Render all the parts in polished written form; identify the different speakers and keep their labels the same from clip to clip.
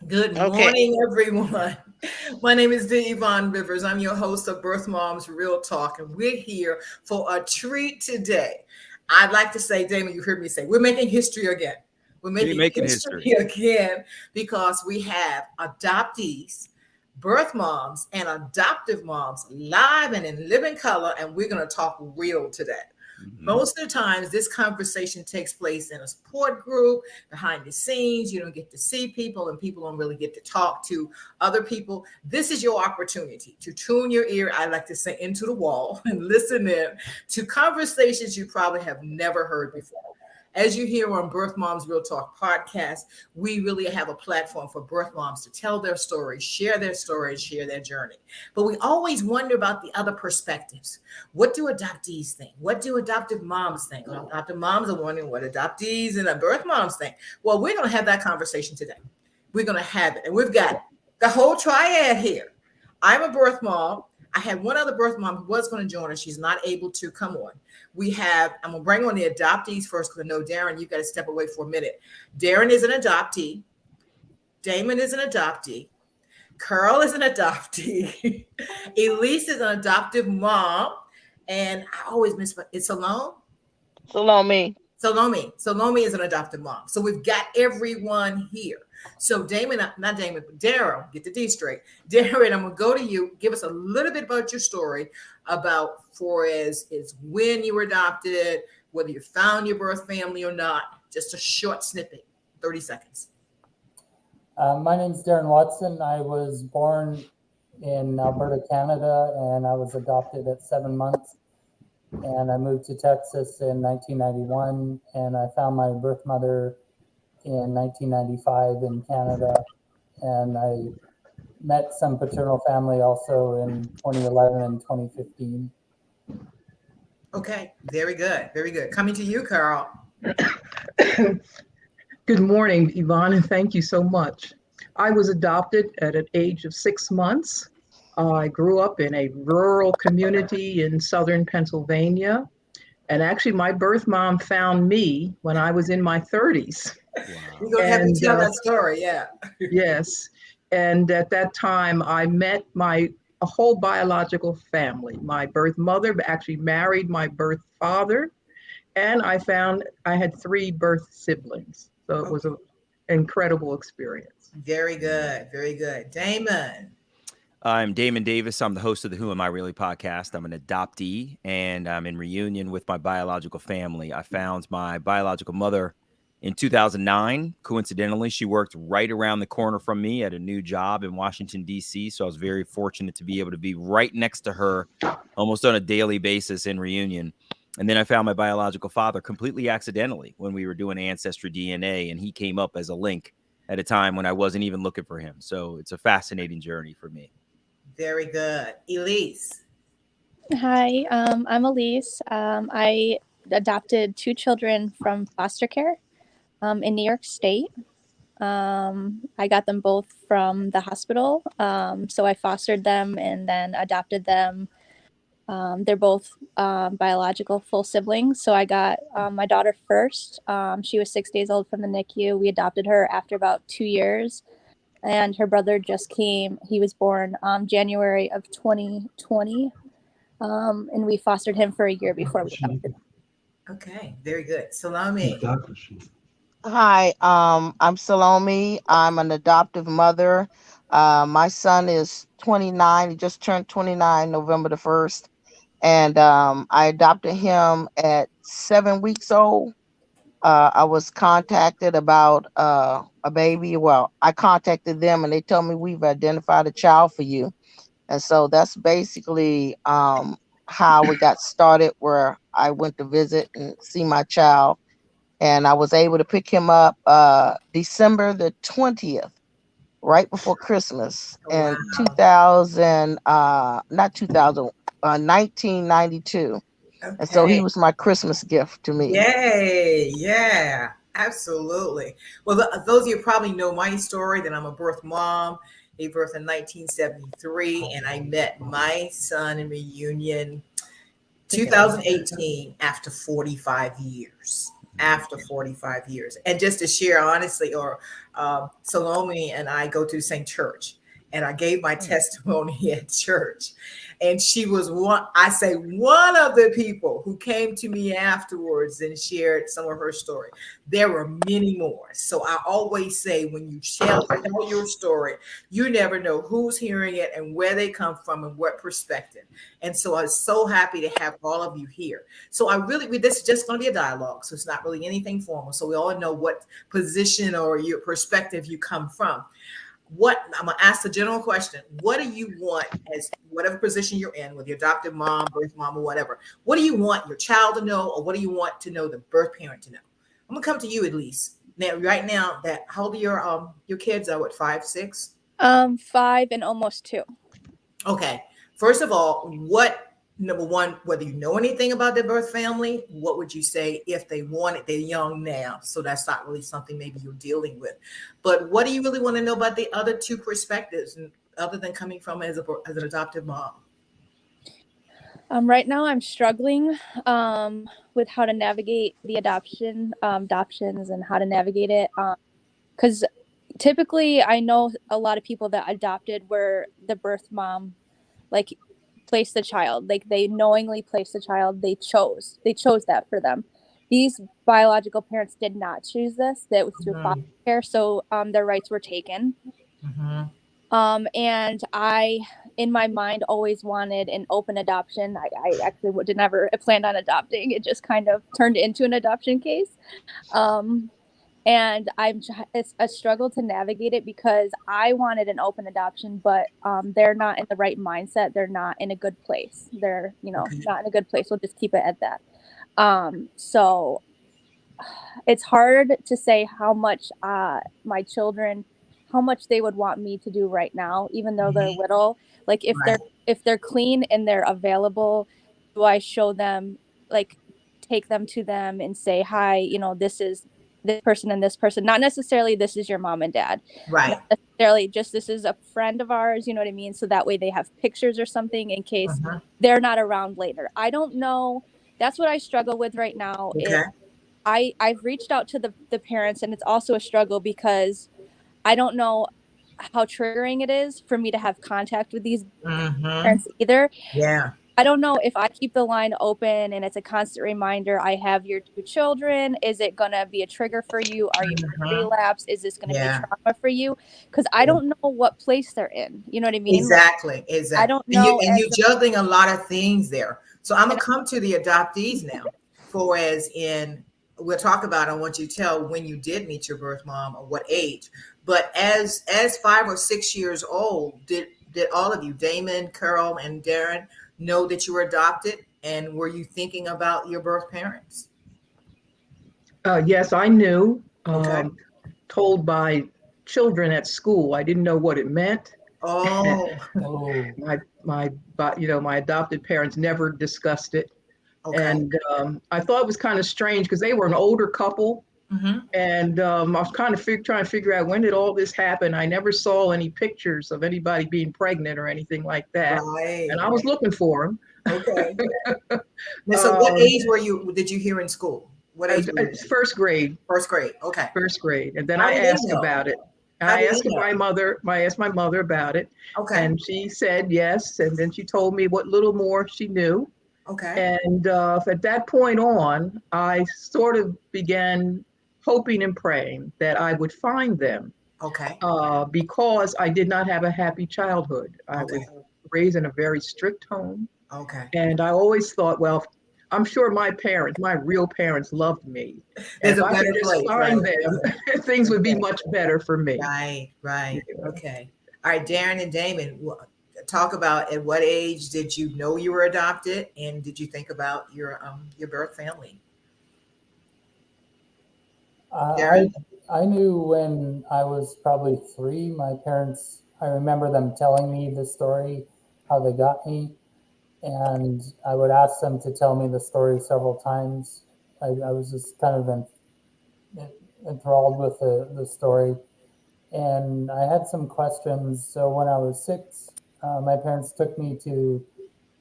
Speaker 1: Good
Speaker 2: Okay.
Speaker 1: morning, everyone. My name is Dee Yvonne Rivers. I'm your host of Birth Moms Real Talk, and we're here for a treat today. I'd like to say, Damon, you heard me say, we're making history again. We're
Speaker 3: We
Speaker 1: making
Speaker 3: making
Speaker 1: history
Speaker 3: history.
Speaker 1: again because we have adoptees, birth moms, and adoptive moms live and in living color, and we're going to talk real today.
Speaker 3: Hmm.
Speaker 1: Most of the times, this conversation takes place in a support group, behind the scenes. You don't get to see people, and people don't really get to talk to other people. This is your opportunity to tune your ear, I like to say, into the wall and listen in to conversations you probably have never heard before. As you hear on Birth Moms Real Talk podcast, we really have a platform for birth moms to tell their stories, share their journey. But we always wonder about the other perspectives. What do adoptees think? What do adoptive moms think? Well, adoptive moms are wondering what adoptees and birth moms think. Well, we're going to have that conversation today. We're going to have it. And we've got the whole triad here. I'm a birth mom. I had one other birth mom who was going to join us. She's not able to come on. I'm going to bring on the adoptees first because I know, Darren, you've got to step away for a minute. Darren is an adoptee. Damon is an adoptee. Carl is an adoptee. Elise is an adoptive mom. And I always miss, it's Salome.
Speaker 2: Salome.
Speaker 1: Salome is an adoptive mom. So we've got everyone here. So Damon, not Damon, but Daryl, get the D straight. Darren, I'm gonna go to you. Give us a little bit about your story about for as is when you were adopted, whether you found your birth family or not. Just a short snippet, 30 seconds.
Speaker 4: My name's Darren Watson. I was born in Alberta, Canada, and I was adopted at 7 months. And I moved to Texas in 1991, and I found my birth mother in 1995 in Canada. And I met some paternal family also in 2011 and 2015.
Speaker 1: Okay, very good, very good. Coming to you, Carl.
Speaker 5: Good morning, Yvonne, and thank you so much. I was adopted at an age of 6 months. I grew up in a rural community in southern Pennsylvania. And actually, my birth mom found me when I was in my 30s.
Speaker 1: You're
Speaker 3: Wow.
Speaker 1: gonna have to
Speaker 5: And
Speaker 1: tell that story, yeah.
Speaker 5: yes, and at that time, I met a whole biological family. My birth mother actually married my birth father, and I found I had three birth siblings. So it was
Speaker 1: Okay.
Speaker 5: an incredible experience.
Speaker 1: Very good, very good. Damon.
Speaker 3: I'm Damon Davis. I'm the host of the Who Am I Really podcast. I'm an adoptee and I'm in reunion with my biological family. I found my biological mother in 2009. Coincidentally, she worked right around the corner from me at a new job in Washington, D.C. So I was very fortunate to be able to be right next to her almost on a daily basis in reunion. And then I found my biological father completely accidentally when we were doing ancestry DNA, and he came up as a link at a time when I wasn't even looking for him. So it's a fascinating journey for me.
Speaker 1: Very good. Elise.
Speaker 6: Hi, I'm Elise. I adopted two children from foster care in New York State. I got them both from the hospital. So I fostered them and then adopted them. They're both biological full siblings. So I got my daughter first. She was 6 days old from the NICU. We adopted her after about 2 years. And her brother just came. He was born January of 2020. And we fostered him for a year before we adopted him.
Speaker 1: Okay, very good. Salome.
Speaker 2: Hi, I'm Salome. I'm an adoptive mother. My son is 29. He just turned 29 November the 1st. And I adopted him at 7 weeks old. I was contacted about a baby. Well, I contacted them and they told me we've identified a child for you. And so that's basically how we got started, where I went to visit and see my child. And I was able to pick him up December the 20th, right before Christmas
Speaker 1: Oh,
Speaker 2: in
Speaker 1: wow.
Speaker 2: 2000, not 2000, 1992. And so he
Speaker 1: Okay.
Speaker 2: was my Christmas gift to me.
Speaker 1: Yay. Yeah, absolutely. Well, those of you probably know my story that I'm a birth mom. Gave birth in 1973, and I met my son in reunion 2018 after 45 years. after 45 years. And just to share honestly, or Salome and I go to the same church, and I gave my testimony at church. And she was one of the people who came to me afterwards and shared some of her story. There were many more. So I always say, when you tell your story, you never know who's hearing it and where they come from and what perspective. And so I'm so happy to have all of you here. So this is just going to be a dialogue. So it's not really anything formal. So we all know what position or your perspective you come from. I'm gonna ask the general question: what do you want, as whatever position you're in, with your adoptive mom, birth mom, or whatever? What do you want your child to know, or what do you want to know the birth parent to know? I'm gonna come to you, Elise. Now, right now, how old are your kids? Are what, 5, 6?
Speaker 6: 5 and almost 2.
Speaker 1: Okay. First of all, number one, whether you know anything about their birth family, what would you say if they want it? They're young now, so that's not really something maybe you're dealing with. But what do you really want to know about the other two perspectives, other than coming from as an adoptive mom?
Speaker 6: Right now, I'm struggling with how to navigate the adoptions and how to navigate it. Because typically, I know a lot of people that adopted where the birth mom, like, placed the child. Like, they knowingly placed the child. They chose that for them. These biological parents did not choose this. That was through foster care, so their rights were taken. And I, in my mind, always wanted an open adoption. I actually never planned on adopting. It just kind of turned into an adoption case. And it's a struggle to navigate it, because I wanted an open adoption, but they're not in the right mindset. They're not in a good place. They're, not in a good place. We'll just keep it at that. So it's hard to say how much my children, how much they would want me to do right now, even though they're little. Like, if they're clean and they're available, do I show them, like, take them to them and say, hi, this is this person and this person, not necessarily this is your mom and dad,
Speaker 1: Right.
Speaker 6: not necessarily just this is a friend of ours, you know what I mean? So that way they have pictures or something in case they're not around later. I don't know. That's what I struggle with right now.
Speaker 1: Okay.
Speaker 6: I've reached out to the parents, and it's also a struggle because I don't know how triggering it is for me to have contact with these parents either.
Speaker 1: Yeah.
Speaker 6: I don't know if I keep the line open and it's a constant reminder, I have your 2 children. Is it going to be a trigger for you? Are you going to relapse? Is this going to be trauma for you? Because I don't know what place they're in. You know what I mean?
Speaker 1: Exactly.
Speaker 6: I don't know.
Speaker 1: And you're juggling a lot of things there. So I'm going to come to the adoptees now. We'll talk about, I want you to tell when you did meet your birth mom or what age. But as 5 or 6 years old, did all of you, Damon, Carol, and Darren, know that you were adopted? And were you thinking about your birth parents?
Speaker 5: Yes, I knew.
Speaker 1: Okay.
Speaker 5: Told by children at school. I didn't know what it meant.
Speaker 1: Oh.
Speaker 5: My adopted parents never discussed it.
Speaker 1: Okay.
Speaker 5: And I thought it was kind of strange because they were an older couple. And I was kind of trying to figure out, when did all this happen? I never saw any pictures of anybody being pregnant or anything like that.
Speaker 1: Right.
Speaker 5: And I was looking for them.
Speaker 1: Okay. So what age did you hear in school? What age?
Speaker 5: First grade.
Speaker 1: First grade. Okay.
Speaker 5: First grade. And then
Speaker 1: How
Speaker 5: I
Speaker 1: did they
Speaker 5: asked
Speaker 1: know?
Speaker 5: about it.
Speaker 1: How
Speaker 5: I
Speaker 1: did
Speaker 5: asked
Speaker 1: they know?
Speaker 5: I asked my mother about it.
Speaker 1: Okay.
Speaker 5: And she said yes. And then she told me what little more she knew.
Speaker 1: Okay.
Speaker 5: And at that point on, I sort of began hoping and praying that I would find them.
Speaker 1: Okay.
Speaker 5: Because I did not have a happy childhood. I was raised in a very strict home.
Speaker 1: Okay.
Speaker 5: And I always thought, well, I'm sure my real parents loved me. And if I could just find them, things would be much better for me.
Speaker 1: Right. Okay. All right, Darren and Damon, talk about, at what age did you know you were adopted, and did you think about your birth family?
Speaker 4: I knew when I was probably 3. My parents, I remember them telling me the story, how they got me, and I would ask them to tell me the story several times. I was just kind of enthralled with the story, and I had some questions. So when I was 6, my parents took me to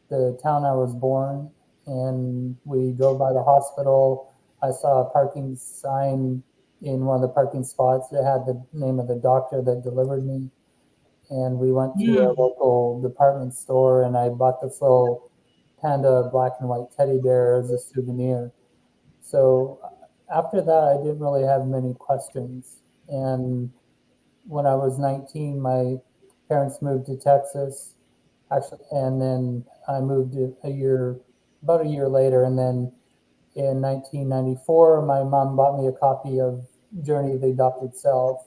Speaker 4: the town I was born, and we drove by the hospital, I saw a parking sign in one of the parking spots that had the name of the doctor that delivered me. And we went to a local department store, and I bought this little panda black and white teddy bear as a souvenir. So after that, I didn't really have many questions. And when I was 19, my parents moved to Texas, actually, and then I moved about a year later, and then in 1994, my mom bought me a copy of Journey of the Adopted Self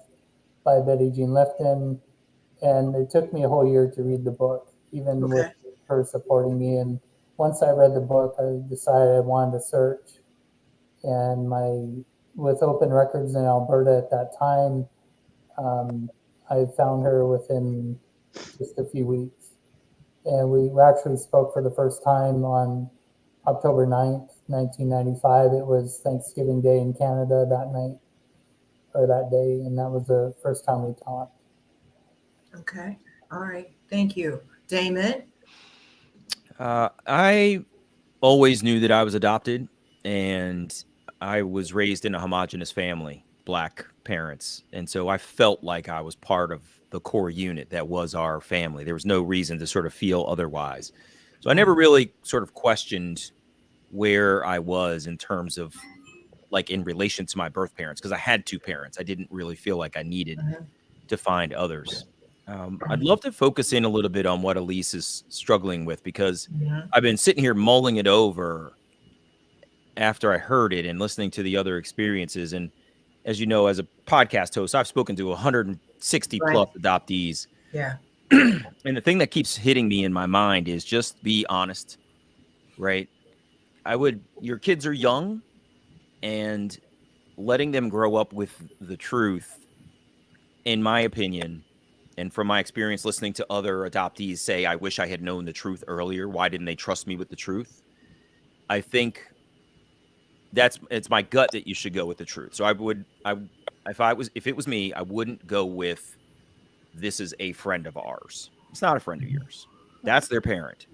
Speaker 4: by Betty Jean Lifton, and it took me a whole year to read the book, even with her supporting me. And once I read the book, I decided I wanted to search. And with open records in Alberta at that time, I found her within just a few weeks. And we actually spoke for the first time on October 9th, 1995. It was Thanksgiving Day in Canada that night, or that day, and that was the first time we talked.
Speaker 1: Okay. All right. Thank you. Damon?
Speaker 3: I always knew that I was adopted, and I was raised in a homogenous family, Black parents. And so I felt like I was part of the core unit that was our family. There was no reason to sort of feel otherwise. So I never really sort of questioned where I was in terms of like in relation to my birth parents, because I had two parents. I didn't really feel like I needed to find others. I'd love to focus in a little bit on what Elise is struggling with, because I've been sitting here mulling it over after I heard it and listening to the other experiences. And as you know, as a podcast host, I've spoken to 160 plus adoptees.
Speaker 1: Yeah.
Speaker 3: And the thing that keeps hitting me in my mind is just be honest, right? Your kids are young, and letting them grow up with the truth, in my opinion, and from my experience listening to other adoptees say, I wish I had known the truth earlier. Why didn't they trust me with the truth? I think it's my gut that you should go with the truth. So if it was me, I wouldn't go with, this is a friend of ours. It's not a friend of yours. That's their parent.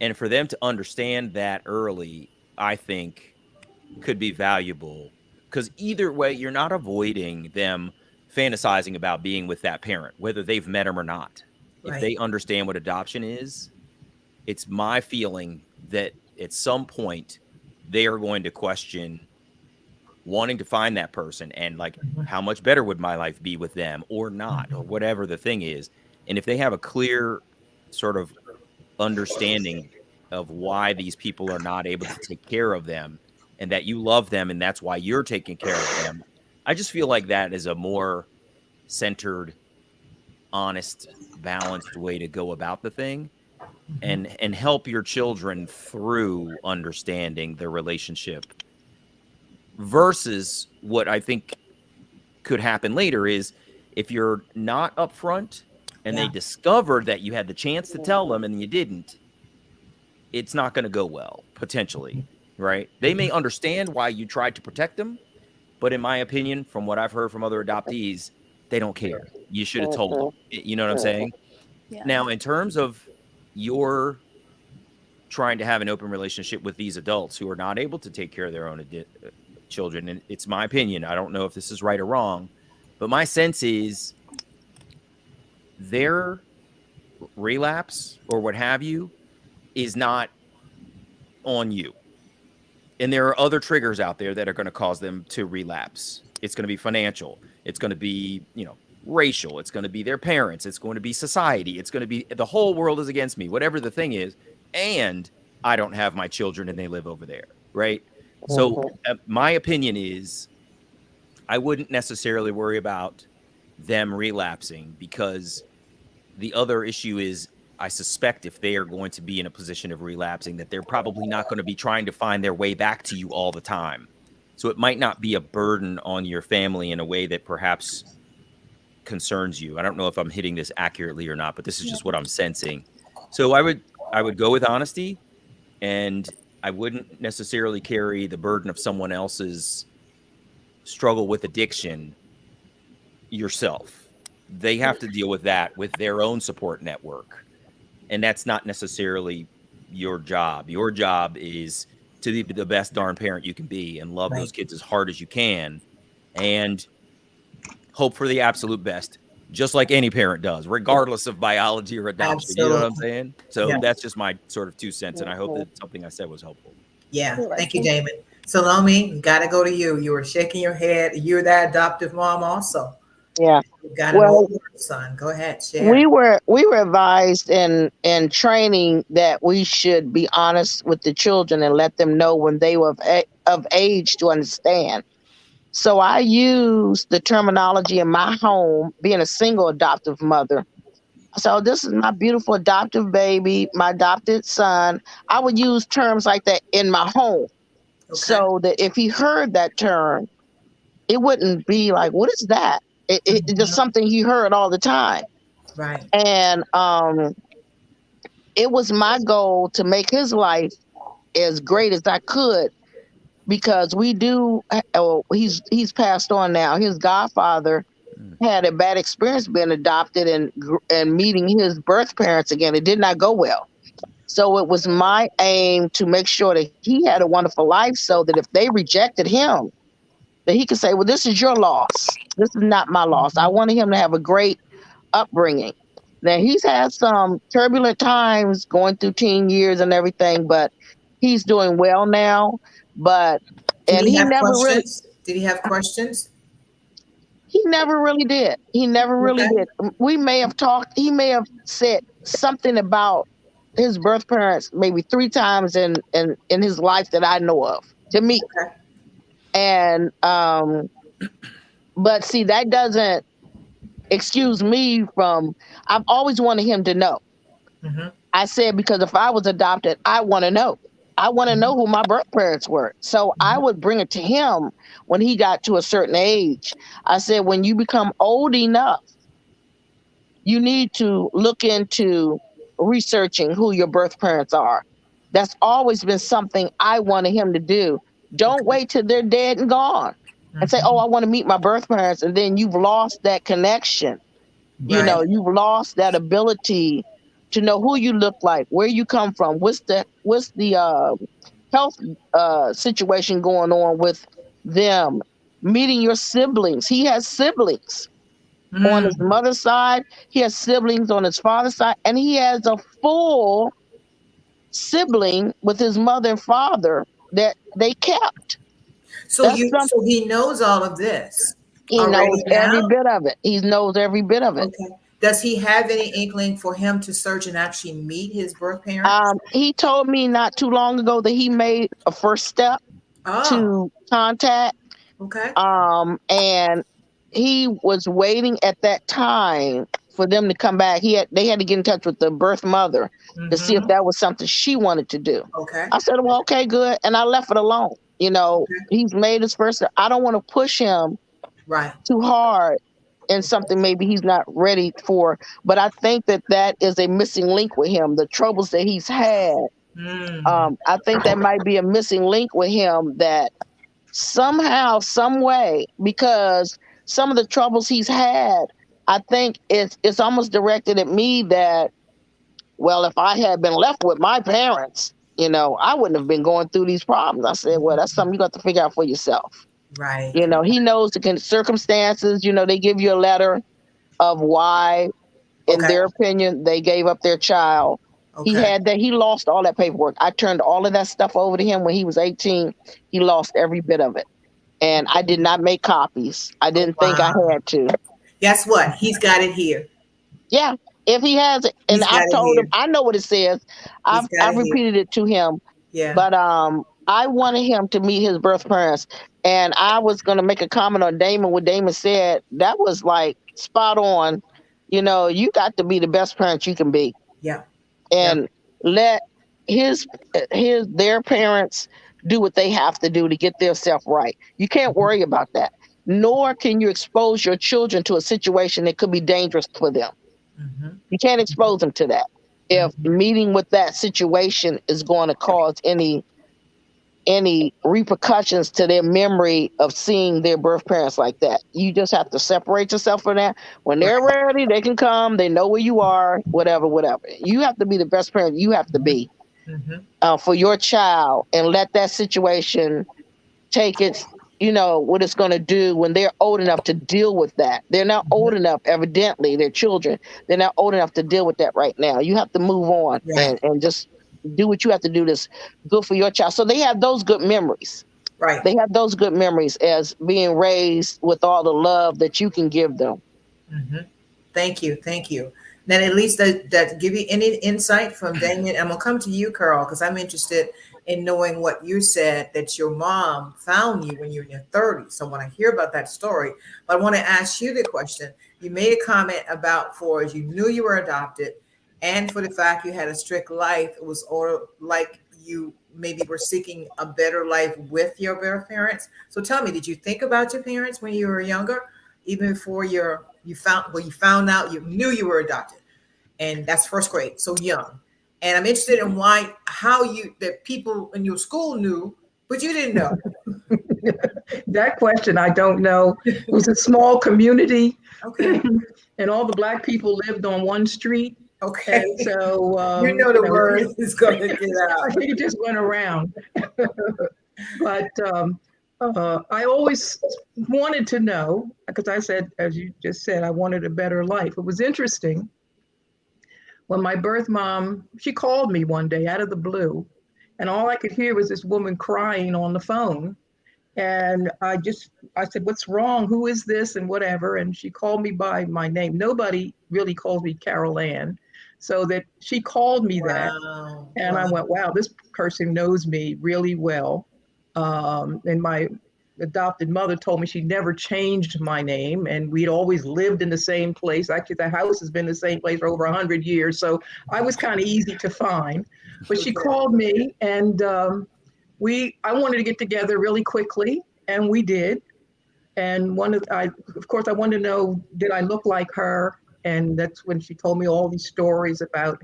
Speaker 3: And for them to understand that early, I think could be valuable, because either way, you're not avoiding them fantasizing about being with that parent, whether they've met them or not. If they understand what adoption is, it's my feeling that at some point they are going to question wanting to find that person and like, how much better would my life be with them or not, or whatever the thing is. And if they have a clear sort of understanding of why these people are not able to take care of them, and that you love them and that's why you're taking care of them, I just feel like that is a more centered, honest, balanced way to go about the thing, and help your children through understanding their relationship, versus what I think could happen later is if you're not upfront and they discovered that you had the chance to tell them and you didn't, it's not going to go well, potentially, right? They may understand why you tried to protect them, but in my opinion, from what I've heard from other adoptees, they don't care. You should have told them. You know what I'm saying?
Speaker 6: Yeah.
Speaker 3: Now, in terms of your trying to have an open relationship with these adults who are not able to take care of their own children, and it's my opinion, I don't know if this is right or wrong, but my sense is their relapse or what have you is not on you. And there are other triggers out there that are going to cause them to relapse. It's going to be financial. It's going to be, racial. It's going to be their parents. It's going to be society. It's going to be the whole world is against me, whatever the thing is. And I don't have my children and they live over there. Right. So my opinion is I wouldn't necessarily worry about them relapsing, because the other issue is, I suspect if they are going to be in a position of relapsing, that they're probably not going to be trying to find their way back to you all the time. So it might not be a burden on your family in a way that perhaps concerns you. I don't know if I'm hitting this accurately or not, but this is just what I'm sensing. So I would go with honesty, and I wouldn't necessarily carry the burden of someone else's struggle with addiction yourself. They have to deal with that with their own support network. And that's not necessarily your job. Your job is to be the best darn parent you can be and love those
Speaker 1: Right.
Speaker 3: kids as hard as you can and hope for the absolute best, just like any parent does, regardless of biology or adoption. You know what I'm
Speaker 1: Absolutely.
Speaker 3: saying? So
Speaker 1: Yeah.
Speaker 3: that's just my sort of 2 cents, and I hope that something I said was helpful.
Speaker 1: Yeah.
Speaker 2: Right.
Speaker 1: Thank you, Damon. Salome, got to go to you. You were shaking your head. You're that adoptive mom also.
Speaker 2: Yeah.
Speaker 1: You've got an
Speaker 2: Well,
Speaker 1: older son. Go ahead, share.
Speaker 2: we were advised in training that we should be honest with the children and let them know when they were of age to understand. So I use the terminology in my home, being a single adoptive mother. So this is my beautiful adoptive baby, my adopted son. I would use terms like that in my home,
Speaker 1: Okay.
Speaker 2: so that if he heard that term, it wouldn't be like, "What is that?" It's just something he heard all the time.
Speaker 1: Right.
Speaker 2: And it was my goal to make his life as great as I could, because we do. Oh, he's passed on now. His godfather had a bad experience being adopted and meeting his birth parents again. It did not go well. So it was my aim to make sure that he had a wonderful life, so that if they rejected him, that he could say, "Well, this is your loss. This is not my loss." I wanted him to have a great upbringing. Now, he's had some turbulent times going through teen years and everything, but he's doing well now. But
Speaker 1: Did
Speaker 2: and
Speaker 1: he
Speaker 2: he
Speaker 1: have
Speaker 2: never really
Speaker 1: questions? Did he have questions?
Speaker 2: he never really did. He never really
Speaker 1: Okay.
Speaker 2: did. We may have talked. He may have said something about his birth parents maybe 3 times in his life that I know of to me.
Speaker 1: Okay.
Speaker 2: And but see, that doesn't excuse me from. I've always wanted him to know.
Speaker 1: Mm-hmm.
Speaker 2: I said, because if I was adopted, I want to know. I want to know who my birth parents were. So I would bring it to him when he got to a certain age. I said, when you become old enough, you need to look into researching who your birth parents are. That's always been something I wanted him to do. Don't wait till they're dead and gone and say, "Oh, I want to meet my birth parents," and then you've lost that connection. You know, you've lost that ability to know who you look like, where you come from, what's the health situation going on with them, meeting your siblings. He has siblings on his mother's side, he has siblings on his father's side, and he has a full sibling with his mother and father that they kept.
Speaker 1: So
Speaker 2: That's
Speaker 1: so he knows all of this
Speaker 2: He
Speaker 1: already
Speaker 2: knows
Speaker 1: now?
Speaker 2: every bit of it. He knows every bit of it.
Speaker 1: Okay. Does he have any inkling for him to search and actually meet his birth parents?
Speaker 2: He told me not too long ago that he made a first step to contact.
Speaker 1: Okay.
Speaker 2: And he was waiting at that time for them to come back. They had to get in touch with the birth mother to see if that was something she wanted to do.
Speaker 1: Okay.
Speaker 2: I said, "Well, okay, good," and I left it alone. You know, he's made his first step. I don't want to push him
Speaker 1: Right.
Speaker 2: too hard in something maybe he's not ready for. But I think that is a missing link with him. The troubles that he's had, I think that might be a missing link with him, that somehow, some way, because some of the troubles he's had, I think it's almost directed at me that, well, if I had been left with my parents, I wouldn't have been going through these problems. I said, well, that's something you got to figure out for yourself.
Speaker 1: Right.
Speaker 2: He knows the circumstances. They give you a letter of why, in their opinion, they gave up their child. He had that. He lost all that paperwork. I turned all of that stuff over to him when he was 18. He lost every bit of it. And I did not make copies. I didn't think I had to.
Speaker 1: Guess what? He's got it here.
Speaker 2: Yeah, if he has it. And I told him, I know what it says. I've repeated it to him.
Speaker 1: Yeah.
Speaker 2: But I wanted him to meet his birth parents. And I was going to make a comment on Damon. What Damon said, that was like spot on. You got to be the best parent you can be.
Speaker 1: Yeah.
Speaker 2: And let their parents do what they have to do to get themselves right. You can't worry about that. Nor can you expose your children to a situation that could be dangerous for them. You can't expose them to that. If meeting with that situation is going to cause any repercussions to their memory of seeing their birth parents like that, you just have to separate yourself from that. When they're ready, they can come. They know where you are, whatever. You have to be the best parent you have to be. for your child, and let that situation take its, what it's going to do when they're old enough to deal with that. They're not old enough, evidently, they're children. They're not old enough to deal with that right now. You have to move on and just do what you have to do that's good for your child. So they have those good memories.
Speaker 1: Right.
Speaker 2: They have those good memories as being raised with all the love that you can give them.
Speaker 1: Thank you. Thank you. Then at least that give you any insight from Damien. I'm gonna come to you, Carl, because I'm interested in knowing what you said, that your mom found you when you were in your 30s. So when I hear about that story, but I want to ask you the question. You made a comment about for as you knew you were adopted, and for the fact you had a strict life, it was or like you maybe were seeking a better life with your birth parents. So tell me, did you think about your parents when you were younger, even before you found out you knew you were adopted? And that's first grade, so young. And I'm interested in how that people in your school knew, but you didn't know.
Speaker 5: That question, I don't know. It was a small community.
Speaker 1: Okay.
Speaker 5: And all the Black people lived on one street.
Speaker 1: Okay.
Speaker 5: And so,
Speaker 1: the word is going to get out.
Speaker 5: I think it just went around. But I always wanted to know, because I said, as you just said, I wanted a better life. It was interesting. When my birth mom, she called me one day out of the blue, and all I could hear was this woman crying on the phone. And I said, what's wrong? Who is this? And whatever. And she called me by my name. Nobody really calls me Carol Ann. So that she called me that. And I went, wow, this person knows me really well. And my adopted mother told me she never changed my name, and we'd always lived in the same place. Actually, the house has been the same place for over 100 years. So I was kind of easy to find. But she called me, and I wanted to get together really quickly, and we did. And of course, I wanted to know, did I look like her? And that's when she told me all these stories about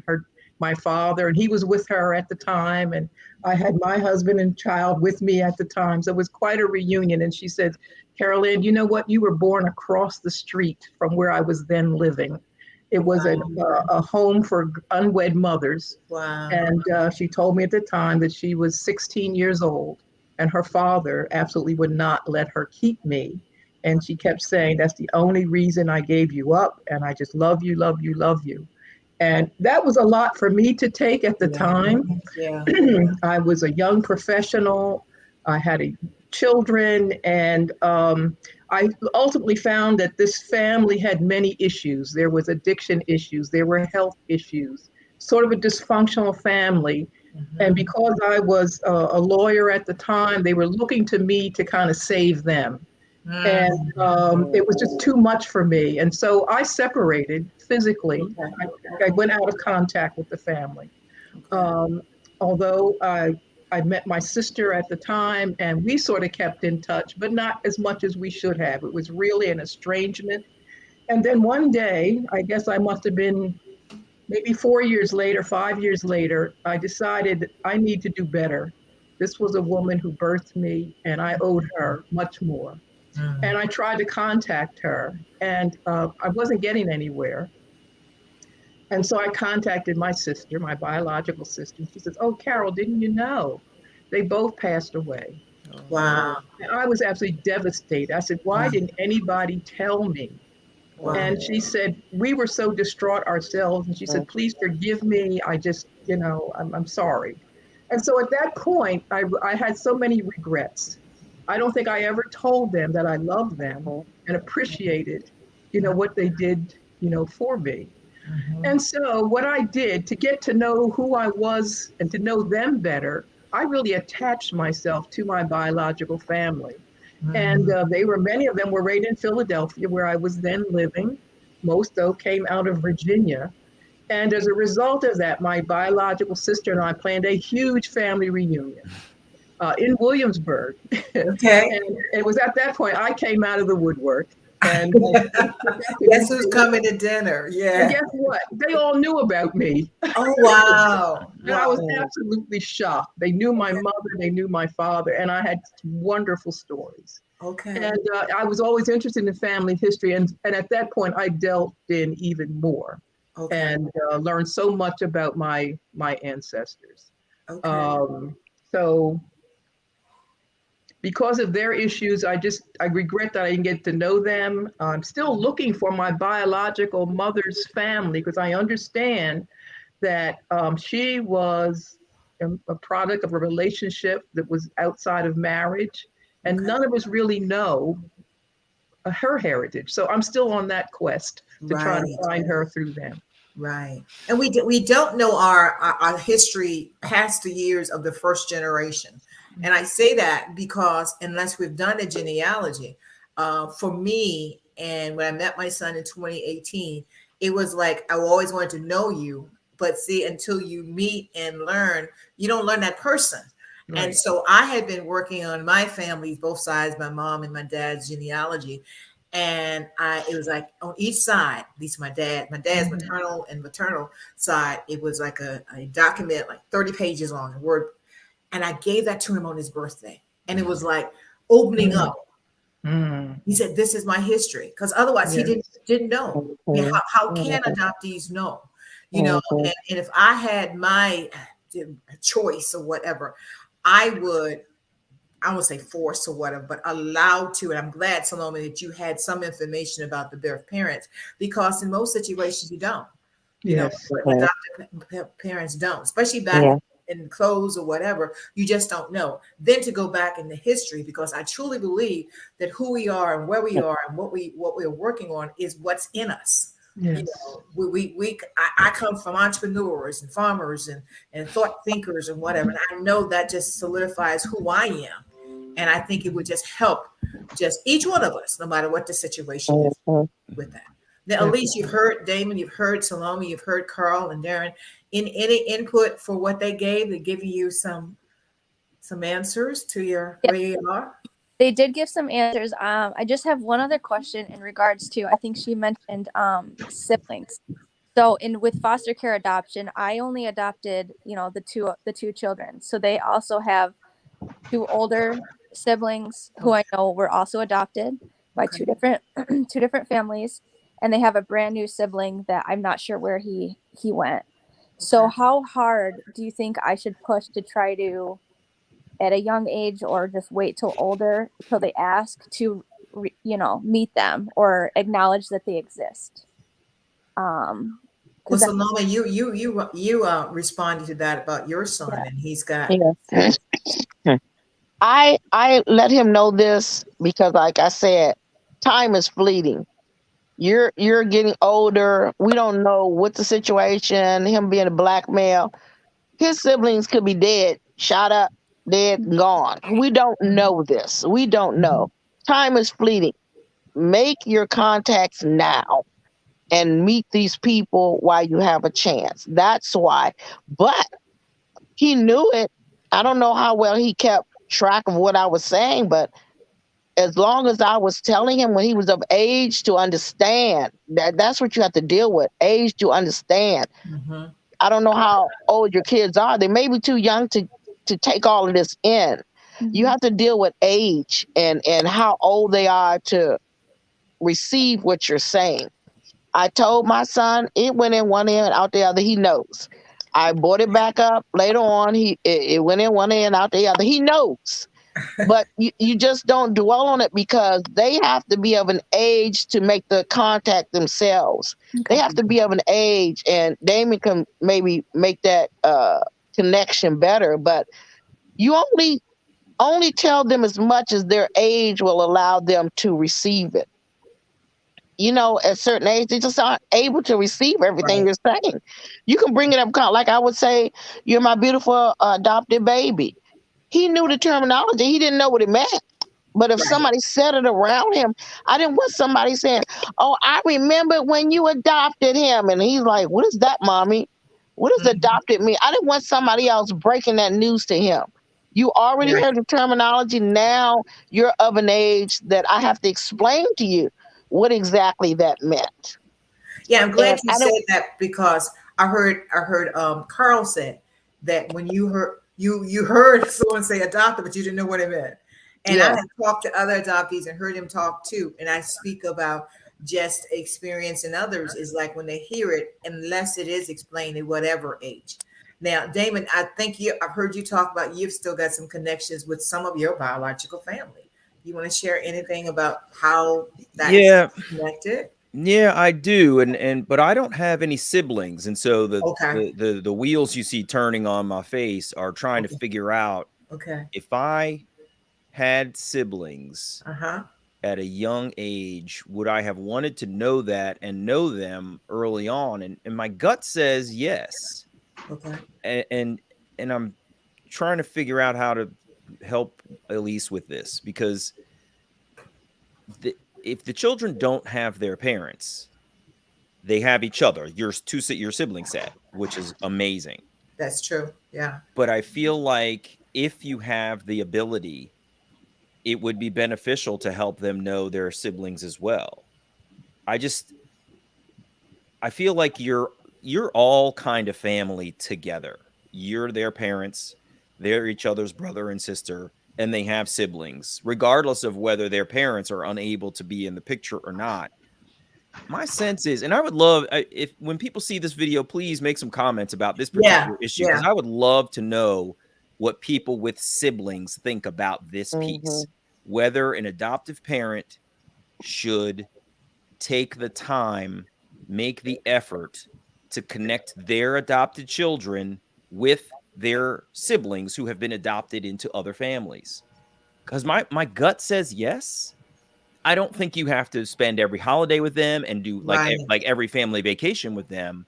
Speaker 5: my father, and he was with her at the time, and I had my husband and child with me at the time. So it was quite a reunion. And she said, Carol Ann, you know what? You were born across the street from where I was then living. It was a home for unwed mothers.
Speaker 1: Wow.
Speaker 5: And she told me at the time that she was 16 years old, and her father absolutely would not let her keep me. And she kept saying, that's the only reason I gave you up. And I just love you, love you, love you. And that was a lot for me to take at the time.
Speaker 1: Yeah.
Speaker 5: I was a young professional. I had children, and I ultimately found that this family had many issues. There was addiction issues. There were health issues, sort of a dysfunctional family. And because I was a lawyer at the time, they were looking to me to kind of save them. And it was just too much for me. And so I separated physically. I went out of contact with the family. Although I met my sister at the time, and we sort of kept in touch, but not as much as we should have. It was really an estrangement. And then one day, I guess I must have been maybe 4 years later, 5 years later, I decided I need to do better. This was a woman who birthed me, and I owed her much more. And I tried to contact her, and I wasn't getting anywhere. And so I contacted my sister, my biological sister. She says, oh, Carol, didn't you know? They both passed away.
Speaker 1: Wow.
Speaker 5: And I was absolutely devastated. I said, why didn't anybody tell me? Wow. And she said, we were so distraught ourselves. And she said, please forgive me. I just, I'm sorry. And so at that point, I had so many regrets. I don't think I ever told them that I loved them and appreciated, what they did, for me. And so what I did to get to know who I was and to know them better, I really attached myself to my biological family. And many of them were right in Philadelphia, where I was then living. Most, though, came out of Virginia. And as a result of that, my biological sister and I planned a huge family reunion in Williamsburg.
Speaker 1: Okay.
Speaker 5: And it was at that point I came out of the woodwork. And
Speaker 1: guess who's coming to dinner? Yeah.
Speaker 5: And guess what? They all knew about me.
Speaker 1: Oh, wow.
Speaker 5: And I was absolutely shocked. They knew my mother, they knew my father, and I had wonderful stories.
Speaker 1: Okay.
Speaker 5: And I was always interested in family history. And at that point, I delved in even more and learned so much about my ancestors.
Speaker 1: Okay.
Speaker 5: So because of their issues, I regret that I didn't get to know them. I'm still looking for my biological mother's family because I understand that she was a product of a relationship that was outside of marriage, and
Speaker 1: Okay.
Speaker 5: none of us really know her heritage. So I'm still on that quest to try to
Speaker 1: Right.
Speaker 5: find her through them.
Speaker 1: Right. And we don't know our history past the years of the first generation. And I say that because unless we've done a genealogy, for me, and when I met my son in 2018, it was like I always wanted to know you, but see, until you meet and learn, you don't learn that person. And
Speaker 5: Right.
Speaker 1: so I had been working on my family, both sides, my mom and my dad's genealogy. And it was like on each side, at least my dad's maternal and maternal side, it was like a document, like 30 pages long, a word. And I gave that to him on his birthday. And it was like opening
Speaker 5: Mm.
Speaker 1: up.
Speaker 5: Mm.
Speaker 1: He said, "This is my history," because otherwise he
Speaker 5: Yes.
Speaker 1: didn't know. I mean, how can adoptees know? You know, and if I had my choice or whatever, I would, I won't say force or whatever, but allowed to. And I'm glad, Salome, that you had some information about the birth parents, because in most situations you don't. You know,
Speaker 5: Yes.
Speaker 1: adoptive parents don't, especially back in clothes or whatever. You just don't know. Then to go back in the history, because I truly believe that who we are and where we are and what we're working on is what's in us. You
Speaker 5: Yes.
Speaker 1: know, I come from entrepreneurs and farmers and thought thinkers and whatever, and I know that just solidifies who I am. And I think it would just help just each one of us, no matter what the situation is, with that. Now, Elise, you've heard Damon, you've heard Salome, you've heard Carl and Darren. In any input for what they gave, they give you some answers to your
Speaker 6: Yeah,
Speaker 1: where you are.
Speaker 6: they did give some answers. I just have one other question in regards to, I think she mentioned siblings. So in with foster care adoption, I only adopted, the two children. So they also have two older siblings who I know were also adopted by
Speaker 1: Okay.
Speaker 6: two different two different families, and they have a brand new sibling that I'm not sure where he went. So
Speaker 1: Okay.
Speaker 6: how hard do you think I should push to try to, at a young age, or just wait till older till they ask to meet them or acknowledge that they exist?
Speaker 1: Well,
Speaker 6: Because that,
Speaker 1: Salome, you responded to that about your son,
Speaker 6: yeah.
Speaker 1: and he's got.
Speaker 2: Yeah. I let him know this because, like I said, time is fleeting. You're getting older. We don't know what the situation. Him being a black male, his siblings could be dead, shot up, dead, gone. We don't know this. We don't know. Time is fleeting. Make your contacts now and meet these people while you have a chance. That's why. But he knew it. I don't know how well he kept track of what I was saying, but as long as I was telling him when he was of age to understand, that's what you have to deal with, age to understand.
Speaker 1: Mhm.
Speaker 2: I don't know how old your kids are. They may be too young to take all of this in. You
Speaker 6: Mhm.
Speaker 2: have to deal with age and how old they are to receive what you're saying. I told my son it went in one ear and out the other. He knows. I brought it back up later on. It went in one ear and out the other. He knows. But you just don't dwell on it because they have to be of an age to make the contact themselves. They
Speaker 6: Okay.
Speaker 2: have to be of an age, and Damon can maybe make that connection better. But you only tell them as much as their age will allow them to receive it. At a certain age, they just aren't able to receive everything
Speaker 1: Right.
Speaker 2: you're saying. You can bring it up, like I would say, "You're my beautiful adopted baby." He knew the terminology. He didn't know what it meant. But if
Speaker 1: Right.
Speaker 2: somebody said it around him, I didn't want somebody saying, "Oh, I remember when you adopted him." And he's like, "What is that, mommy? What does
Speaker 1: Mhm.
Speaker 2: adopted mean?" I didn't want somebody else breaking that news to him. You already
Speaker 1: Right.
Speaker 2: heard the terminology. Now you're of an age that I have to explain to you what exactly that meant.
Speaker 1: Yeah, I'm glad
Speaker 2: And
Speaker 1: you
Speaker 2: I
Speaker 1: said
Speaker 2: don't,
Speaker 1: that, because I heard Carl said that when you heard someone say adopted, but you didn't know what it meant. And I
Speaker 2: yeah,
Speaker 1: have talked to other adoptees and heard him talk too. And I speak about just experience in others is like when they hear it, unless it is explained at whatever age. Now, Damon, I think I've heard you talk about you've still got some connections with some of your biological family. You want to share anything about how that's
Speaker 3: Yeah,
Speaker 1: connected?
Speaker 3: yeah, I do, but I don't have any siblings, and so
Speaker 1: Okay.
Speaker 3: the wheels you see turning on my face are trying to
Speaker 1: Okay.
Speaker 3: figure out
Speaker 1: Okay.
Speaker 3: if I had siblings
Speaker 1: Uh-huh.
Speaker 3: at a young age, would I have wanted to know that and know them early on? And my gut says yes.
Speaker 1: Okay.
Speaker 3: And I'm trying to figure out how to help Elise with this, because if the children don't have their parents, they have each other. Your siblings said, which is amazing.
Speaker 1: That's true. Yeah.
Speaker 3: But I feel like if you have the ability, it would be beneficial to help them know their siblings as well. I feel like you're all kind of family together. You're their parents, they're each other's brother and sister, and they have siblings, regardless of whether their parents are unable to be in the picture or not. My sense is, and I would love if when people see this video, please make some comments about this
Speaker 1: Yeah.
Speaker 3: particular issue,
Speaker 1: Yeah.
Speaker 3: because I would love to know what people with siblings think about this piece, whether an adoptive parent should take the time, make the effort to connect their adopted children with their siblings who have been adopted into other families. Because my gut says yes. I don't think you have to spend every holiday with them and do
Speaker 1: Right.
Speaker 3: like every family vacation with them.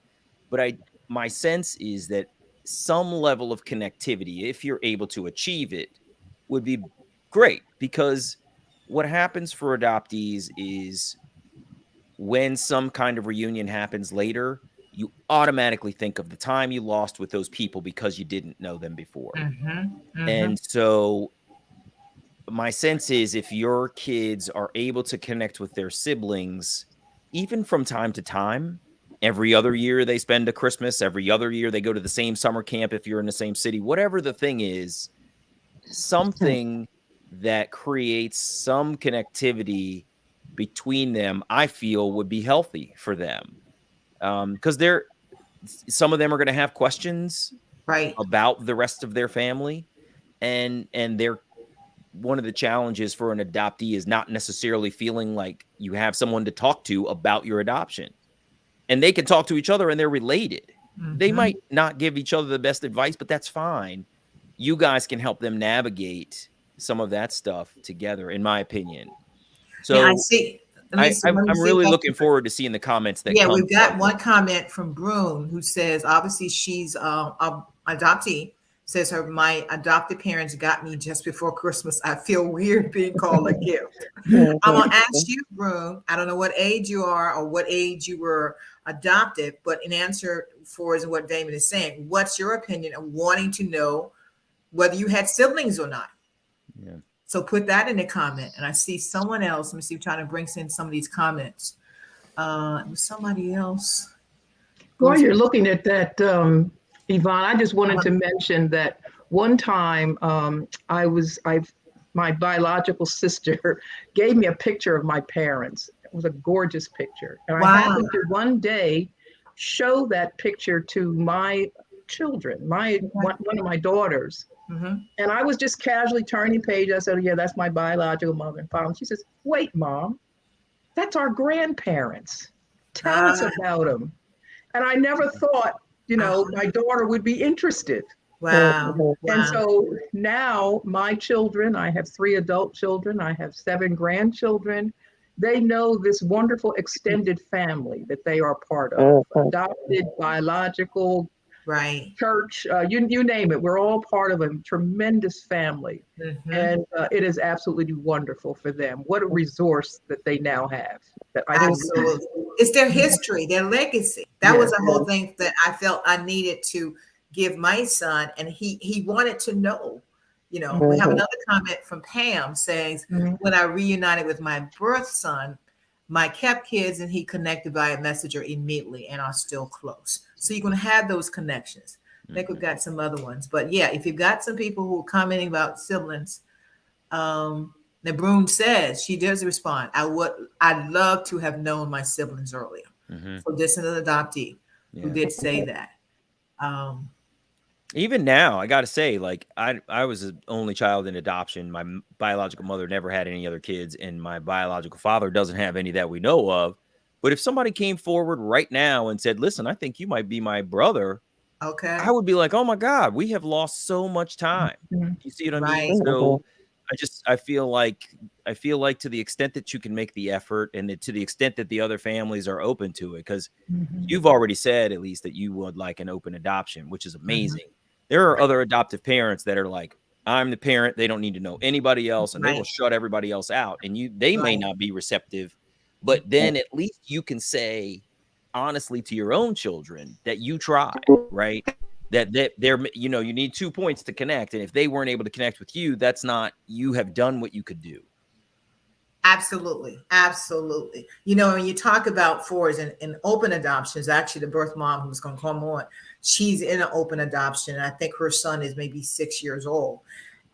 Speaker 3: But my sense is that some level of connectivity, if you're able to achieve it, would be great. Because what happens for adoptees is when some kind of reunion happens later, you automatically think of the time you lost with those people because you didn't know them before.
Speaker 1: Mm-hmm. Mm-hmm.
Speaker 3: And so my sense is if your kids are able to connect with their siblings, even from time to time, every other year they spend a Christmas, every other year they go to the same summer camp if you're in the same city, whatever the thing is, something that creates some connectivity between them, I feel would be healthy for them. Because some of them are going to have questions
Speaker 1: Right.
Speaker 3: about the rest of their family, and they're one of the challenges for an adoptee is not necessarily feeling like you have someone to talk to about your adoption. And they can talk to each other and they're related. They
Speaker 1: Mm-hmm.
Speaker 3: might not give each other the best advice, but that's fine. You guys can help them navigate some of that stuff together, in my opinion.
Speaker 1: Now I
Speaker 3: So
Speaker 1: see. Let me see. Let me
Speaker 3: I'm
Speaker 1: see
Speaker 3: really
Speaker 1: if I
Speaker 3: looking
Speaker 1: can-
Speaker 3: forward to seeing the comments that
Speaker 1: Yeah,
Speaker 3: come
Speaker 1: we've got
Speaker 3: from
Speaker 1: one comment from Brune who says, obviously she's a adoptee. Says my adopted parents got me just before Christmas. I feel weird being called a gift. I'm gonna ask you, Brune. I don't know what age you are or what age you were adopted, but in answer for is what Damon is saying. What's your opinion of wanting to know whether you had siblings or not?
Speaker 3: Yeah.
Speaker 1: So put that in the comment. And I see someone else. Let me see, I'm trying to bring in some of these comments. It was somebody else.
Speaker 5: While you're looking at that, Yvonne, I just wanted
Speaker 1: Uh-huh.
Speaker 5: to mention that one time my biological sister gave me a picture of my parents. It was a gorgeous picture. And I
Speaker 1: Wow.
Speaker 5: happened to one day show that picture to my children, one of my daughters.
Speaker 1: Mm-hmm.
Speaker 5: And I was just casually turning page. I said, yeah, that's my biological mother and father. She says, wait, Mom, that's our grandparents. Tell us about them. And I never thought, my daughter would be interested.
Speaker 1: Wow.
Speaker 5: And
Speaker 1: Wow.
Speaker 5: so now my children, I have 3 adult children, I have 7 grandchildren. They know this wonderful extended family that they are part of, adopted, biological,
Speaker 1: Right.
Speaker 5: church, you name it. We're all part of a tremendous family.
Speaker 1: Mm-hmm.
Speaker 5: And it is absolutely wonderful for them. What a resource that they now have. That I didn't lose.
Speaker 1: Absolutely. It's their history, their legacy. That was a whole thing that I felt I needed to give my son, and he wanted to know. We have another comment from Pam says, when I reunited with my birth son, my kept kids and he connected via messenger immediately and are still close. So you're going to have those connections. I think we've got some other ones, but yeah, if you've got some people who are commenting about siblings, the Broom says she does respond. I'd love to have known my siblings earlier.
Speaker 3: Mm-hmm.
Speaker 1: So this is an adoptee who
Speaker 3: Yeah.
Speaker 1: did say that.
Speaker 3: Even now, I got to say, like, I was the only child in adoption. My biological mother never had any other kids, and my biological father doesn't have any that we know of. But if somebody came forward right now and said, "Listen, I think you might be my brother,"
Speaker 1: Okay.
Speaker 3: I would be like, "Oh my God, we have lost so much time."
Speaker 5: Mhm.
Speaker 3: You see what I mean?
Speaker 1: Right.
Speaker 3: So I feel like to the extent that you can make the effort, and to the extent that the other families are open to it, because
Speaker 5: Mhm.
Speaker 3: you've already said at least that you would like an open adoption, which is
Speaker 1: Mhm.
Speaker 3: amazing. There are
Speaker 1: Right.
Speaker 3: other adoptive parents that are like, I'm the parent, they don't need to know anybody else, and they will
Speaker 1: Right.
Speaker 3: shut everybody else out. And they may
Speaker 1: Right.
Speaker 3: not be receptive, but then at least you can say honestly to your own children that you tried, right? That they're, you know, you need 2 points to connect. And if they weren't able to connect with you, that's not, you have done what you could do.
Speaker 1: Absolutely. Absolutely. You know, when you talk about fours and open adoptions, actually the birth mom who's going to come on, she's in an open adoption. And I think her son is maybe 6 years old.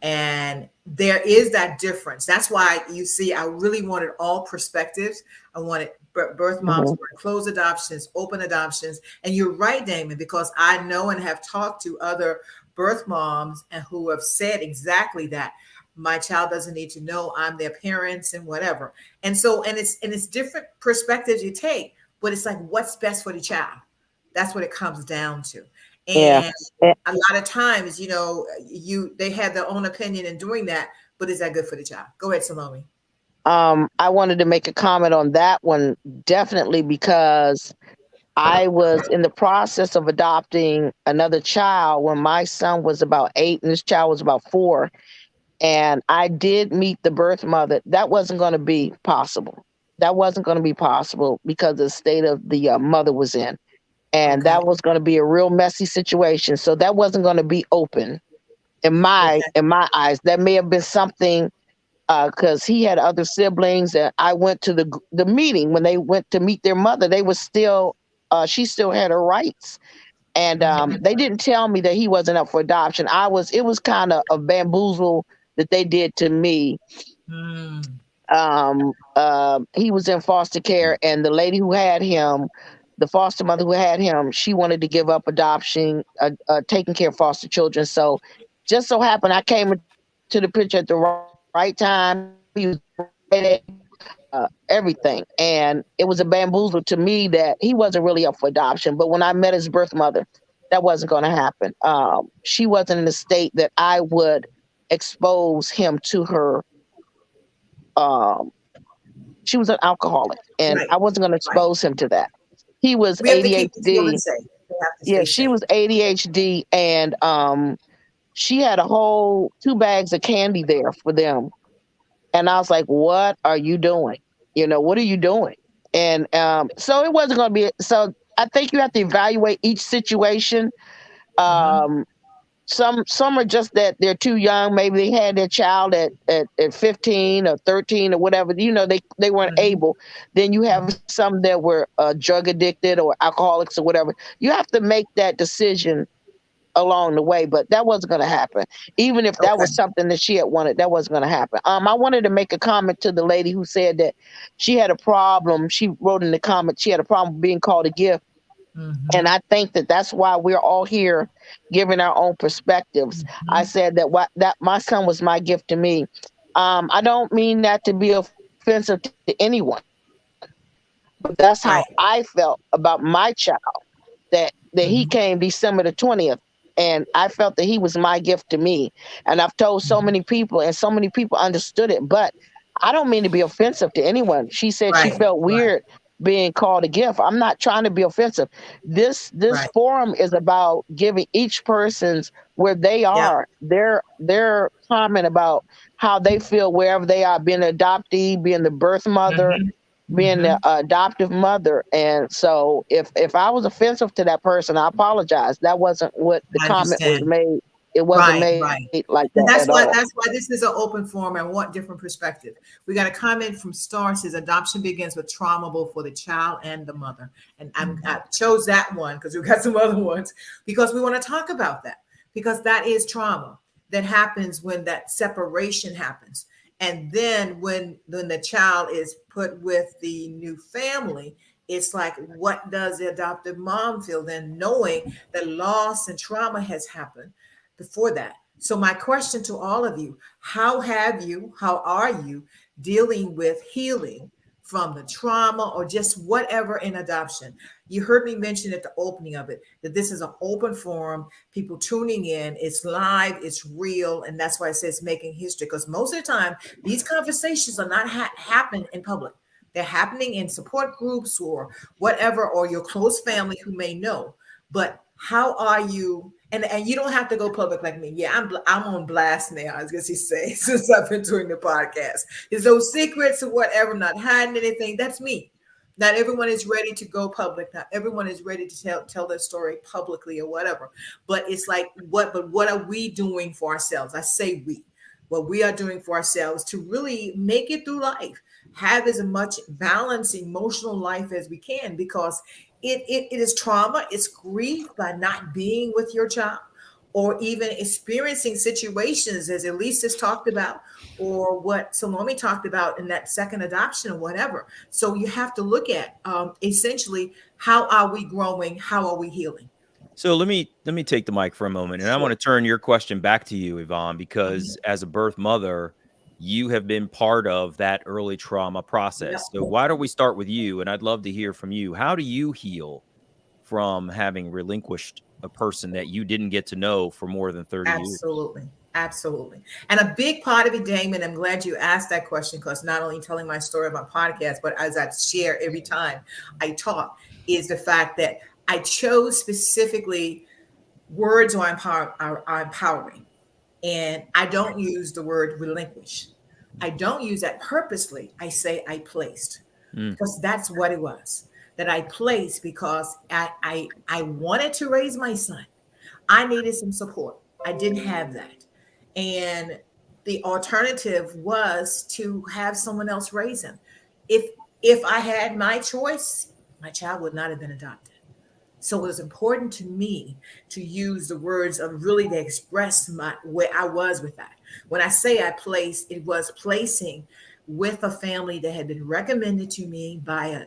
Speaker 1: And there is that difference. That's why you see, I really wanted all perspectives. I wanted birth moms, closed adoptions, open adoptions. And you're right, Damon, because I know and have talked to other birth moms and who have said exactly that. My child doesn't need to know I'm their parents and whatever. And so, and it's different perspectives you take, but it's like, what's best for the child? That's what it comes down to.
Speaker 2: Yeah.
Speaker 1: And a lot of times, you know, they have their own opinion in doing that, but is that good for the child? Go ahead, Salome.
Speaker 2: I wanted to make a comment on that one, definitely, because I was in the process of adopting another child when my son was about 8 and this child was about 4. And I did meet the birth mother. That wasn't going to be possible. That wasn't going to be possible because of the state of the mother was in. And
Speaker 1: Okay.
Speaker 2: that was going to be a real messy situation. So that wasn't going to be open in my eyes. That may have been something because he had other siblings, and I went to the meeting when they went to meet their mother. They were still she still had her rights, and they didn't tell me that he wasn't up for adoption. It was kind of a bamboozle that they did to me.
Speaker 1: Mm.
Speaker 2: He was in foster care, and the lady who had him, the foster mother who had him, she wanted to give up adoption, taking care of foster children. So just so happened I came to the picture at the right time. He was everything. And it was a bamboozle to me that he wasn't really up for adoption. But when I met his birth mother, that wasn't going to happen. She wasn't in a state that I would expose him to her. She was an alcoholic, and
Speaker 1: Right.
Speaker 2: I wasn't going to
Speaker 1: Right.
Speaker 2: expose him to that. He was
Speaker 1: We have to keep the
Speaker 2: ADHD.
Speaker 1: children safe. They have to
Speaker 2: Yeah,
Speaker 1: stay
Speaker 2: she
Speaker 1: safe.
Speaker 2: was ADHD, and she had a whole 2 bags of candy there for them. And I was like, what are you doing? You know, what are you doing? And so it wasn't going to be. So I think you have to evaluate each situation. Some are just that they're too young. Maybe they had their child at 15 or 13 or whatever. You know, they weren't able. Then you have some that were drug addicted or alcoholics or whatever. You have to make that decision along the way, but that wasn't going to happen. Even if that
Speaker 1: Okay.
Speaker 2: was something that she had wanted, that wasn't going to happen. I wanted to make a comment to the lady who said that she had a problem. She wrote in the comment she had a problem being called a gift. And I think that that's why we're all here giving our own perspectives. I said that my son was my gift to me. I don't mean that to be offensive to anyone, but that's how
Speaker 1: Right.
Speaker 2: I felt about my child. That he came December the 20th, and I felt that he was my gift to me. And I've told so many people, and so many people understood it. But I don't mean to be offensive to anyone. She said she
Speaker 1: Right.
Speaker 2: felt weird being called a gift. I'm not trying to be offensive. This
Speaker 1: Right.
Speaker 2: forum is about giving each person's where they are, their comment about how they feel wherever they are, being an adoptee, being the birth mother, being the adoptive mother. And so if I was offensive to that person, I apologize. That wasn't what the
Speaker 1: I
Speaker 2: comment was
Speaker 1: understand.
Speaker 2: made. It wasn't made like
Speaker 1: And
Speaker 2: that at all.
Speaker 1: that's why this is an open forum. I want different perspective. We got a comment from Star says adoption begins with trauma both for the child and the mother. And I chose that one because we've got some other ones because we want to talk about that because that is trauma that happens when that separation happens. And then when the child is put with the new family, It's like, what does the adoptive mom feel then, knowing that loss and trauma has happened before that? So my question to all of you, how are you dealing with healing from the trauma or just whatever in adoption? You heard me mention at the opening of it that this is an open forum, people tuning in, it's live, it's real, and that's why it says making history, because most of the time these conversations are not happening in public. They're happening in support groups or whatever, or your close family who may know. But how are you? And you don't have to go public like me. Yeah, I'm on blast now, as he say, since I've been doing the podcast. There's no secrets or whatever. I'm not hiding anything. That's me. Not everyone is ready to go public. Not everyone is ready to tell their story publicly or whatever. But it's like, what are we doing for ourselves? I say we. What we are doing for ourselves to really make it through life, have as much balanced emotional life as we can, because it is trauma, it's grief by not being with your child, or even experiencing situations as Elise has talked about, or what Salome talked about in that second adoption or whatever. So you have to look at essentially, how are we growing? How are we healing?
Speaker 3: So let me take the mic for a moment, and I want to turn your question back to you, Yvonne, because as a birth mother, you have been part of that early trauma process. So why don't we start with you? And I'd love to hear from you. How do you heal from having relinquished a person that you didn't get to know for more than 30 years?
Speaker 1: Absolutely. And a big part of it, Damon, I'm glad you asked that question, because not only telling my story on my podcast, but as I share every time I talk, is the fact that I chose specifically words are empowering. And I don't use the word relinquish. I don't use that purposely. I say I placed, because that's what it was, that I placed, because I wanted to raise my son. I needed some support. I didn't have that. And the alternative was to have someone else raise him. If I had my choice, my child would not have been adopted. So it was important to me to use the words of really to express where I was with that. When I say I placed, it was placing with a family that had been recommended to me by a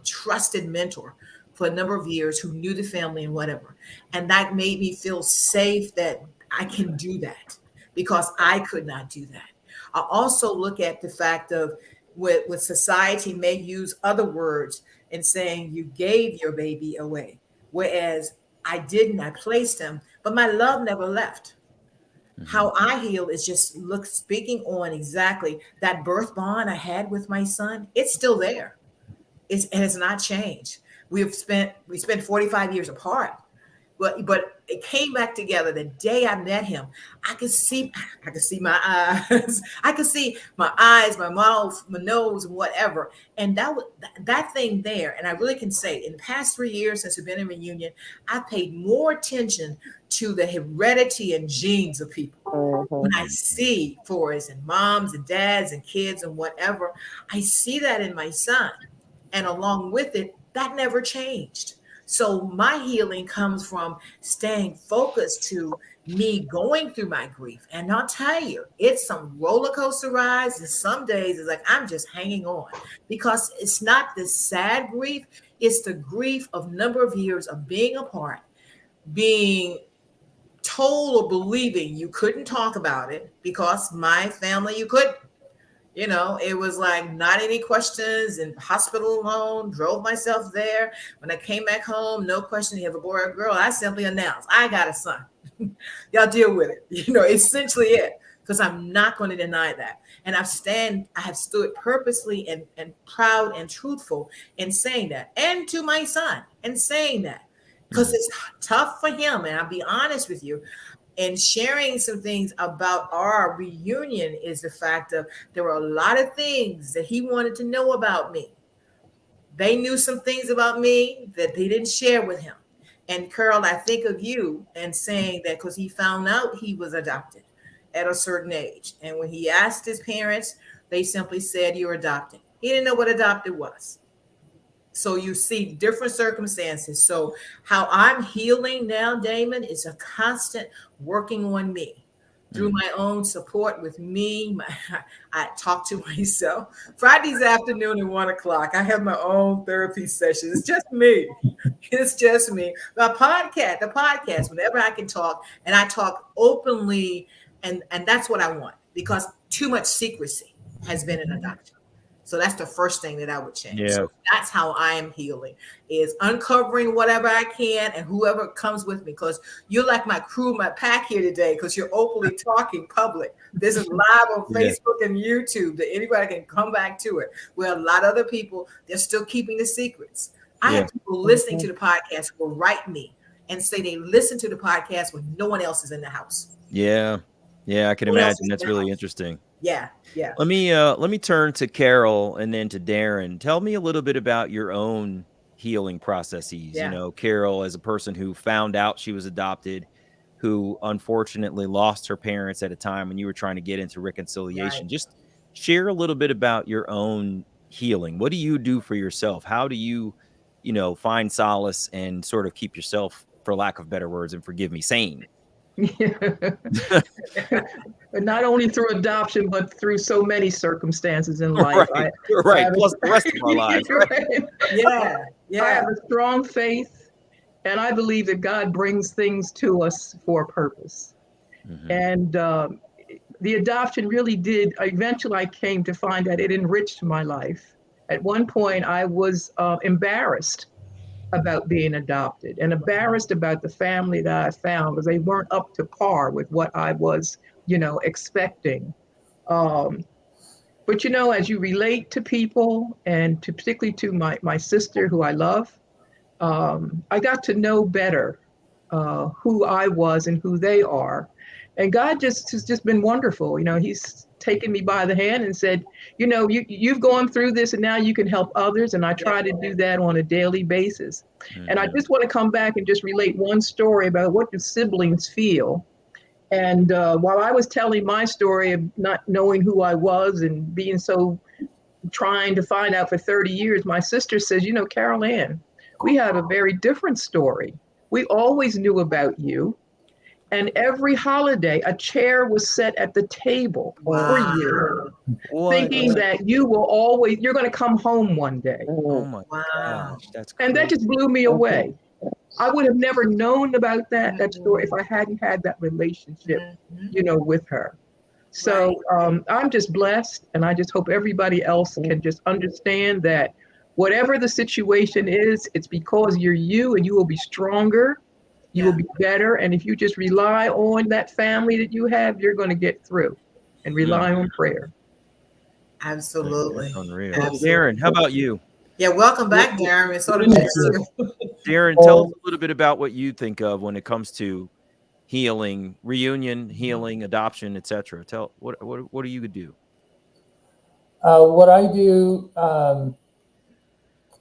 Speaker 1: trusted mentor for a number of years, who knew the family and whatever. And that made me feel safe that I can do that, because I could not do that. I also look at the fact of what society may use other words in saying you gave your baby away, whereas I didn't. I placed him, but my love never left. How I heal is just speaking on exactly that birth bond I had with my son. It's still there. It has not changed. We spent 45 years apart, but it came back together the day I met him. I could see my eyes. I could see my eyes, my mouth, my nose, whatever. And that thing there. And I really can say, in the past 3 years since we've been in reunion, I paid more attention to the heredity and genes of people. When I see Forrest and moms and dads and kids and whatever, I see that in my son. And along with it, that never changed. So my healing comes from staying focused to me going through my grief. And I'll tell you, it's some roller coaster rides. And some days it's like I'm just hanging on, because it's not the sad grief. It's the grief of number of years of being apart, being told or believing you couldn't talk about it, because my family, you couldn't. It was like not any questions, and hospital alone, drove myself there. When I came back home, no question, you have a boy or a girl. I simply announced, I got a son. Y'all deal with it. Essentially it, because I'm not going to deny that. And I have stood purposely and proud and truthful in saying that, and to my son and saying that, because it's tough for him. And I'll be honest with you, and sharing some things about our reunion is the fact of there were a lot of things that he wanted to know about me. They knew some things about me that they didn't share with him. And Carol, I think of you and saying that because he found out he was adopted at a certain age. And when he asked his parents, they simply said, "You're adopted." He didn't know what adopted was. So you see different circumstances. So how I'm healing now, Damon, is a constant working on me through my own support with me. I talk to myself. Fridays afternoon at 1:00, I have my own therapy session. It's just me. It's just me. The podcast, whenever I can talk, and I talk openly, and that's what I want, because too much secrecy has been in adoption. So that's the first thing that I would change.
Speaker 3: Yeah.
Speaker 1: So that's how I am healing, is uncovering whatever I can and whoever comes with me. Because you're like my crew, my pack here today, because you're openly talking public. This is live on Facebook and YouTube, that anybody can come back to it. Where a lot of other people, they're still keeping the secrets. I have people listening to the podcast who will write me and say they listen to the podcast when no one else is in the house.
Speaker 3: Yeah. Yeah, I can imagine. That's really interesting.
Speaker 1: Yeah. Yeah.
Speaker 3: Let me turn to Carol and then to Darren. Tell me a little bit about your own healing processes.
Speaker 1: Yeah.
Speaker 3: You know, Carol, as a person who found out she was adopted, who unfortunately lost her parents at a time when you were trying to get into reconciliation.
Speaker 1: Right.
Speaker 3: Just share a little bit about your own healing. What do you do for yourself? How do you, find solace and sort of keep yourself, for lack of better words, and forgive me, sane?
Speaker 5: Not only through adoption, but through so many circumstances in life.
Speaker 3: Right. Plus the rest of our lives.
Speaker 5: Right?
Speaker 1: Yeah.
Speaker 5: I have a strong faith, and I believe that God brings things to us for a purpose.
Speaker 3: Mm-hmm.
Speaker 5: And the adoption really did. Eventually, I came to find that it enriched my life. At one point, I was embarrassed about being adopted and embarrassed about the family that I found, because they weren't up to par with what I was, expecting. But, as you relate to people, and particularly to my sister, who I love, I got to know better who I was and who they are. And God has just been wonderful. He's taken me by the hand and said, you've gone through this, and now you can help others. And I try to do that on a daily basis. Mm-hmm. And I just want to come back and just relate one story about what do siblings feel. And while I was telling my story of not knowing who I was and being trying to find out for 30 years, my sister says, Carol Ann, we have a very different story. We always knew about you. And every holiday, a chair was set at the table for you, thinking that you're going to come home one day.
Speaker 3: Oh my gosh, that's crazy.
Speaker 5: And that just blew me away. I would have never known about that story if I hadn't had that relationship, with her. So I'm just blessed, and I just hope everybody else can just understand that whatever the situation is, it's because you're you, and you will be stronger. You will be better. And if you just rely on that family that you have, you're going to get through, and rely on prayer.
Speaker 1: Absolutely.
Speaker 3: That's unreal. Darren, how about you?
Speaker 1: Yeah, welcome back, Darren. It's sort of
Speaker 3: Darren, tell us a little bit about what you think of when it comes to healing, reunion, healing, adoption, etc. Tell what do you do?
Speaker 4: What I do,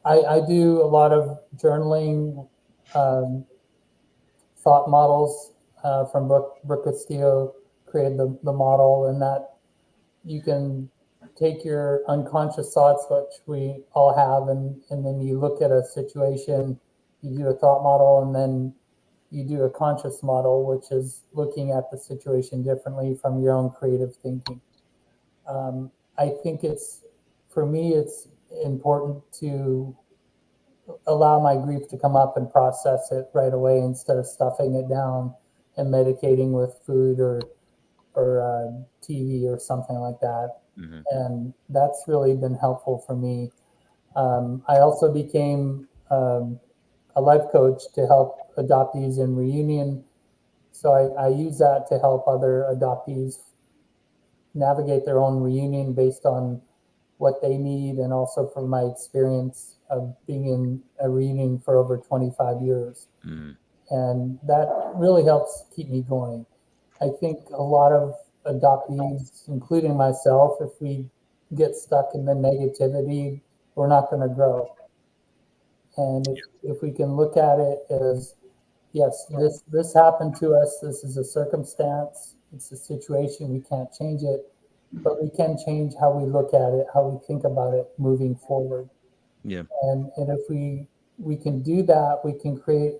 Speaker 4: I do a lot of journaling, thought models from Brooke Castillo created the model, and that you can take your unconscious thoughts, which we all have, and then you look at a situation, you do a thought model, and then you do a conscious model, which is looking at the situation differently from your own creative thinking. I think for me, it's important to allow my grief to come up and process it right away, instead of stuffing it down and medicating with food or TV or something like that. Mm-hmm. And that's really been helpful for me. I also became a life coach to help adoptees in reunion. So I use that to help other adoptees navigate their own reunion based on what they need, and also from my experience of being in a reunion for over 25 years. Mm. And that really helps keep me going. I think a lot of adoptees, including myself, if we get stuck in the negativity, we're not going to grow. And if we can look at it as, yes, this happened to us, this is a circumstance, it's a situation, we can't change it, but we can change how we look at it, how we think about it moving forward. Yeah. And if we can do that, we can create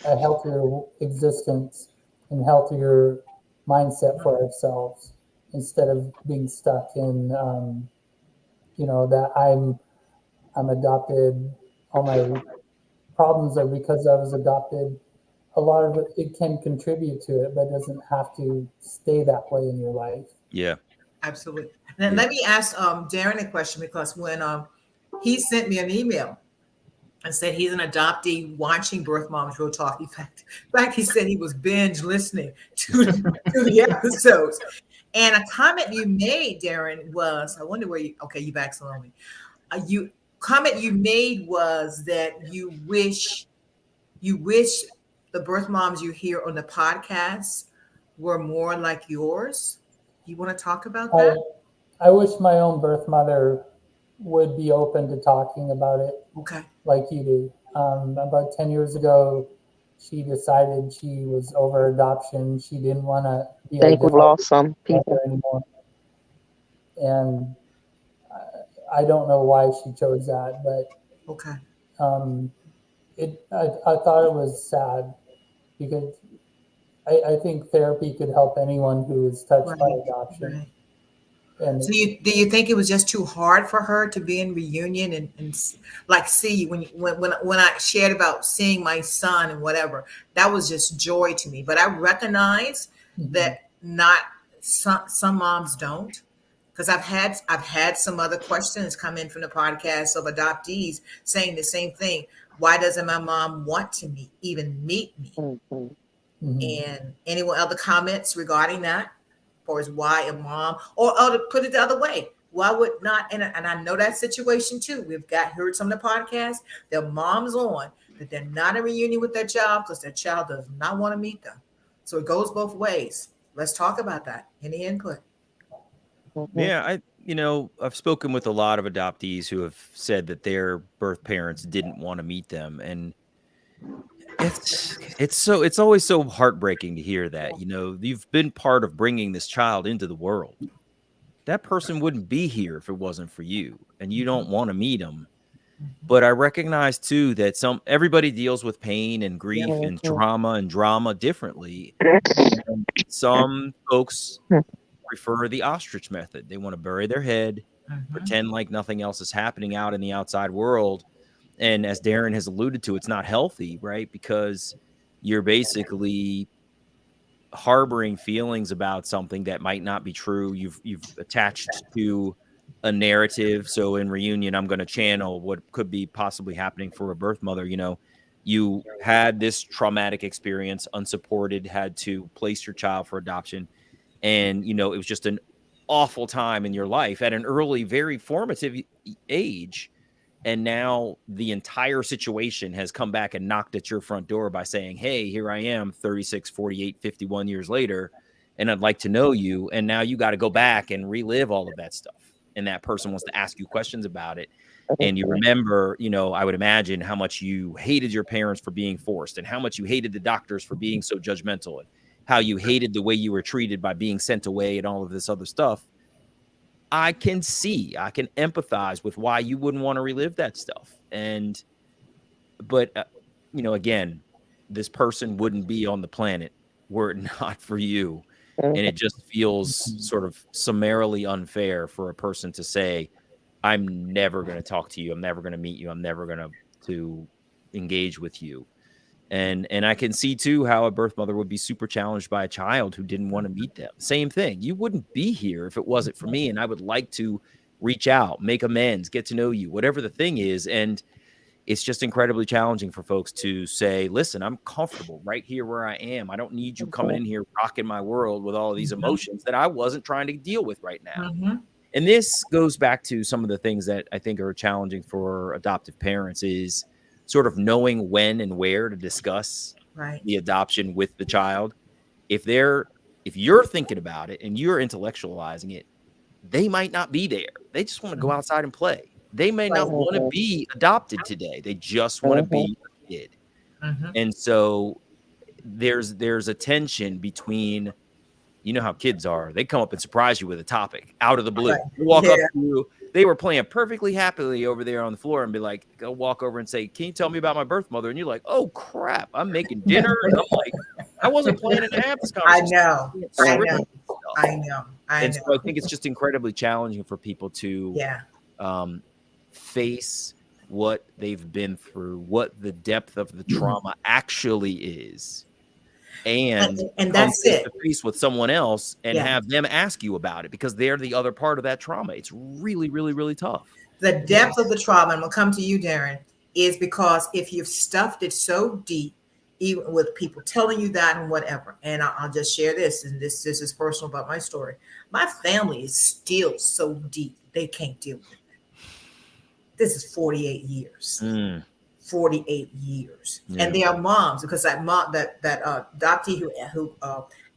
Speaker 4: a healthier existence and healthier mindset for ourselves instead of being stuck in, that I'm adopted. All my problems are because I was adopted. A lot of it can contribute to it, but it doesn't have to stay that way in your life.
Speaker 3: Yeah.
Speaker 1: Absolutely. And then let me ask Darren a question, because when he sent me an email and said he's an adoptee watching Birth Moms Real Talk. In fact, he said he was binge listening to the episodes. And a comment you made, Darren, was, I wonder where you back slowly. Comment you made was that you wish the birth moms you hear on the podcast were more like yours. You want to talk about that?
Speaker 4: I wish my own birth mother would be open to talking about it.
Speaker 1: Okay.
Speaker 4: Like you do. About 10 years ago, she decided she was over adoption. She didn't want to be
Speaker 2: I think we've lost some people
Speaker 4: anymore. And I don't know why she chose that, but
Speaker 1: okay.
Speaker 4: I thought it was sad, because I think therapy could help anyone who is touched by adoption.
Speaker 1: Right. And so do you think it was just too hard for her to be in reunion and like see when I shared about seeing my son and whatever, that was just joy to me. But I recognize that not some moms don't, because I've had some other questions come in from the podcast of adoptees saying the same thing. Why doesn't my mom want to even meet me? And anyone other comments regarding that? Or is why a mom, or to put it the other way, why would not? And I know that situation too. We've heard some of the podcasts. There are moms on that they're not in reunion with their child because their child does not want to meet them. So it goes both ways. Let's talk about that. Any input?
Speaker 3: Yeah, I've spoken with a lot of adoptees who have said that their birth parents didn't want to meet them, and it's always so heartbreaking to hear that. You've been part of bringing this child into the world. That person wouldn't be here if it wasn't for you, and you don't want to meet them. But I recognize too that everybody deals with pain and grief and trauma and drama differently. And some folks prefer the ostrich method. They want to bury their head, pretend like nothing else is happening out in the outside world. And as Darren has alluded to, it's not healthy, right? Because you're basically harboring feelings about something that might not be true. You've attached to a narrative. So in reunion, I'm going to channel what could be possibly happening for a birth mother. You had this traumatic experience, unsupported, had to place your child for adoption. And, it was just an awful time in your life at an early, very formative age. And now the entire situation has come back and knocked at your front door by saying, hey, here I am 36, 48, 51 years later, and I'd like to know you. And now you got to go back and relive all of that stuff. And that person wants to ask you questions about it. And you remember, I would imagine how much you hated your parents for being forced, and how much you hated the doctors for being so judgmental, and how you hated the way you were treated by being sent away and all of this other stuff. I can empathize with why you wouldn't want to relive that stuff. But again, this person wouldn't be on the planet were it not for you. And it just feels sort of summarily unfair for a person to say, I'm never going to talk to you. I'm never going to meet you. I'm never going to engage with you. And I can see too how a birth mother would be super challenged by a child who didn't want to meet them. Same thing. You wouldn't be here if it wasn't for me. And I would like to reach out, make amends, get to know you, whatever the thing is. And it's just incredibly challenging for folks to say, listen, I'm comfortable right here where I am. I don't need you coming in here rocking my world with all of these emotions that I wasn't trying to deal with right now. And this goes back to some of the things that I think are challenging for adoptive parents is sort of knowing when and where to discuss the adoption with the child. If you're thinking about it and you're intellectualizing it, they might not be there. They just want to go outside and play. They may not want to be adopted today. They just want to be a kid. And so there's a tension between, how kids are. They come up and surprise you with a topic out of the blue. Walk up to you. They were playing perfectly happily over there on the floor and be like, go walk over and say, can you tell me about my birth mother? And you're like, oh crap, I'm making dinner. And I'm like, I wasn't planning to have this
Speaker 1: I
Speaker 3: conversation.
Speaker 1: know. I know. I know. I
Speaker 3: And
Speaker 1: know.
Speaker 3: so I think it's just incredibly challenging for people to face what they've been through, what the depth of the trauma actually is, and
Speaker 1: that's
Speaker 3: face
Speaker 1: it.
Speaker 3: to face with someone else and have them ask you about it, because they're the other part of that trauma. It's really, really, really tough.
Speaker 1: The depth of the trauma, and we'll come to you, Darren, is because if you've stuffed it so deep, even with people telling you that and whatever, and I'll just share this, and this is personal about my story. My family is still so deep, they can't deal with it. This is 48 years. 48 years. And they are moms, because that mom, that adoptee who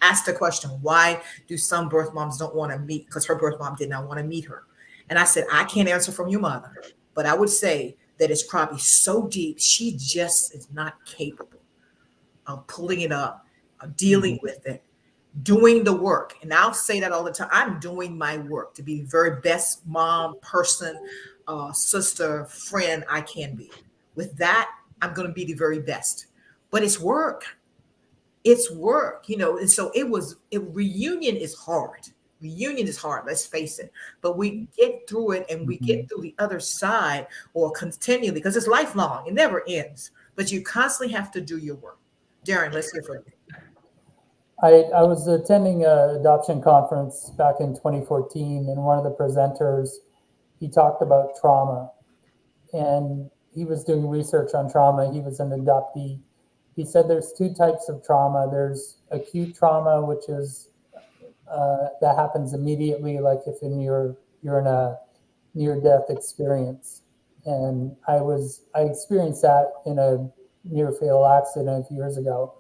Speaker 1: asked the question, why do some birth moms don't want to meet, because her birth mom did not want to meet her. And I said, I can't answer from your mother, but I would say that it's probably so deep, she just is not capable of pulling it up, of dealing with it, doing the work. And I'll say that all the time. I'm doing my work to be the very best mom, person, sister, friend I can be. With that, I'm going to be the very best. But it's work. It's work, and so reunion is hard. Reunion is hard, let's face it. But we get through it, and we get through the other side, or continually, because it's lifelong. It never ends. But you constantly have to do your work. Darren, let's hear from you.
Speaker 4: I was attending an adoption conference back in 2014, and one of the presenters, he talked about trauma. And he was doing research on trauma. He was an adoptee. He said there's two types of trauma. There's acute trauma, which is that happens immediately, like if you're in a near-death experience. And I experienced that in a near-fatal accident a few years ago.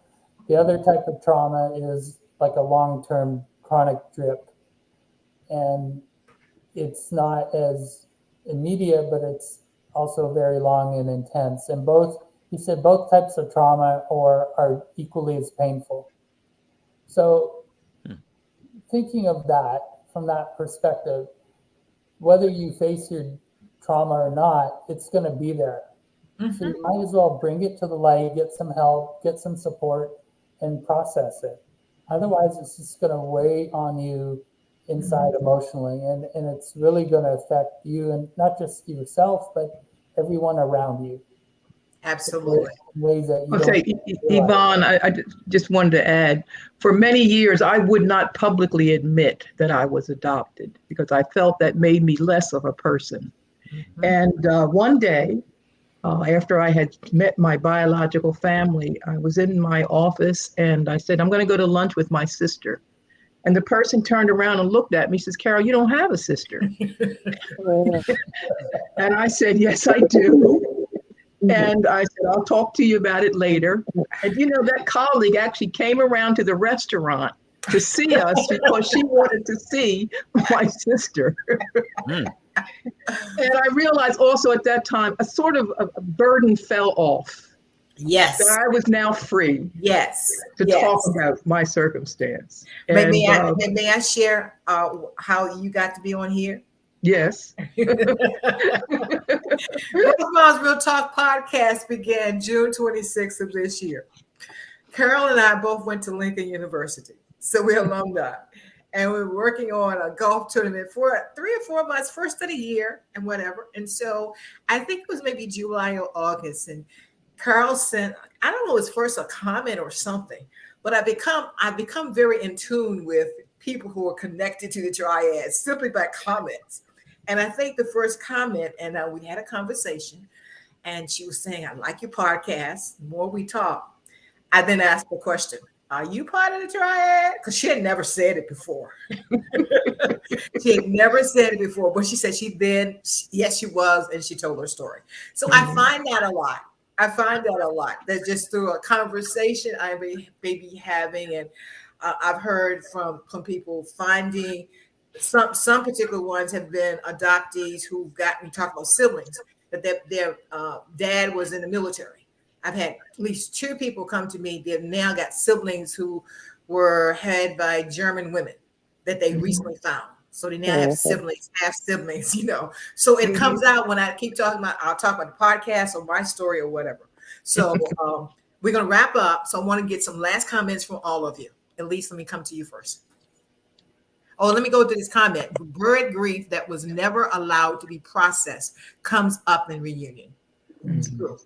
Speaker 4: The other type of trauma is like a long-term chronic drip. And it's not as immediate, but it's also very long and intense. And he said both types of trauma are equally as painful. So thinking of that from that perspective, whether you face your trauma or not, it's going to be there. So you might as well bring it to the light, get some help, get some support, and process it. Otherwise, it's just going to weigh on you inside emotionally, and it's really going to affect you, and not just yourself, but everyone around you.
Speaker 1: Absolutely.
Speaker 4: Ways that you
Speaker 5: okay, Yvonne, I just wanted to add, for many years, I would not publicly admit that I was adopted because I felt that made me less of a person. And one day, after I had met my biological family, I was in my office and I said, I'm going to go to lunch with my sister. And the person turned around and looked at me, says, Carol, you don't have a sister. And I said, yes, I do. And I said, I'll talk to you about it later. And that colleague actually came around to the restaurant to see us because she wanted to see my sister. And I realized also at that time, a sort of a burden fell off.
Speaker 1: Yes.
Speaker 5: That I was now free.
Speaker 1: Yes.
Speaker 5: To talk about my circumstance.
Speaker 1: May I share how you got to be on here?
Speaker 5: Yes.
Speaker 1: Birth Moms Real Talk podcast began June 26th of this year. Carol and I both went to Lincoln University, so we're alumni. And we were working on a golf tournament for 3 or 4 months, first of the year and whatever. And so I think it was maybe July or August. And Carl sent, I don't know, it was first a comment or something, but I've become very in tune with people who are connected to the triad simply by comments. And I think the first comment, and we had a conversation, and she was saying, I like your podcast. The more we talk, I then asked the question, are you part of the triad? Because she had never said it before. She had never said it before, but she said yes, she was, and she told her story. So I find that a lot. That just through a conversation I may be having, and I've heard from people finding some particular ones have been adoptees who've gotten, talk about siblings, that their dad was in the military. I've had at least 2 people come to me. They've now got siblings who were had by German women that they recently found. So they now have siblings, So it comes out when I keep talking about, I'll talk about the podcast or my story or whatever. So We're going to wrap up. So I want to get some last comments from all of you. Elise, let me come to you first. Oh, let me go to this comment. Buried grief that was never allowed to be processed comes up in reunion.
Speaker 5: Mhm.
Speaker 1: True.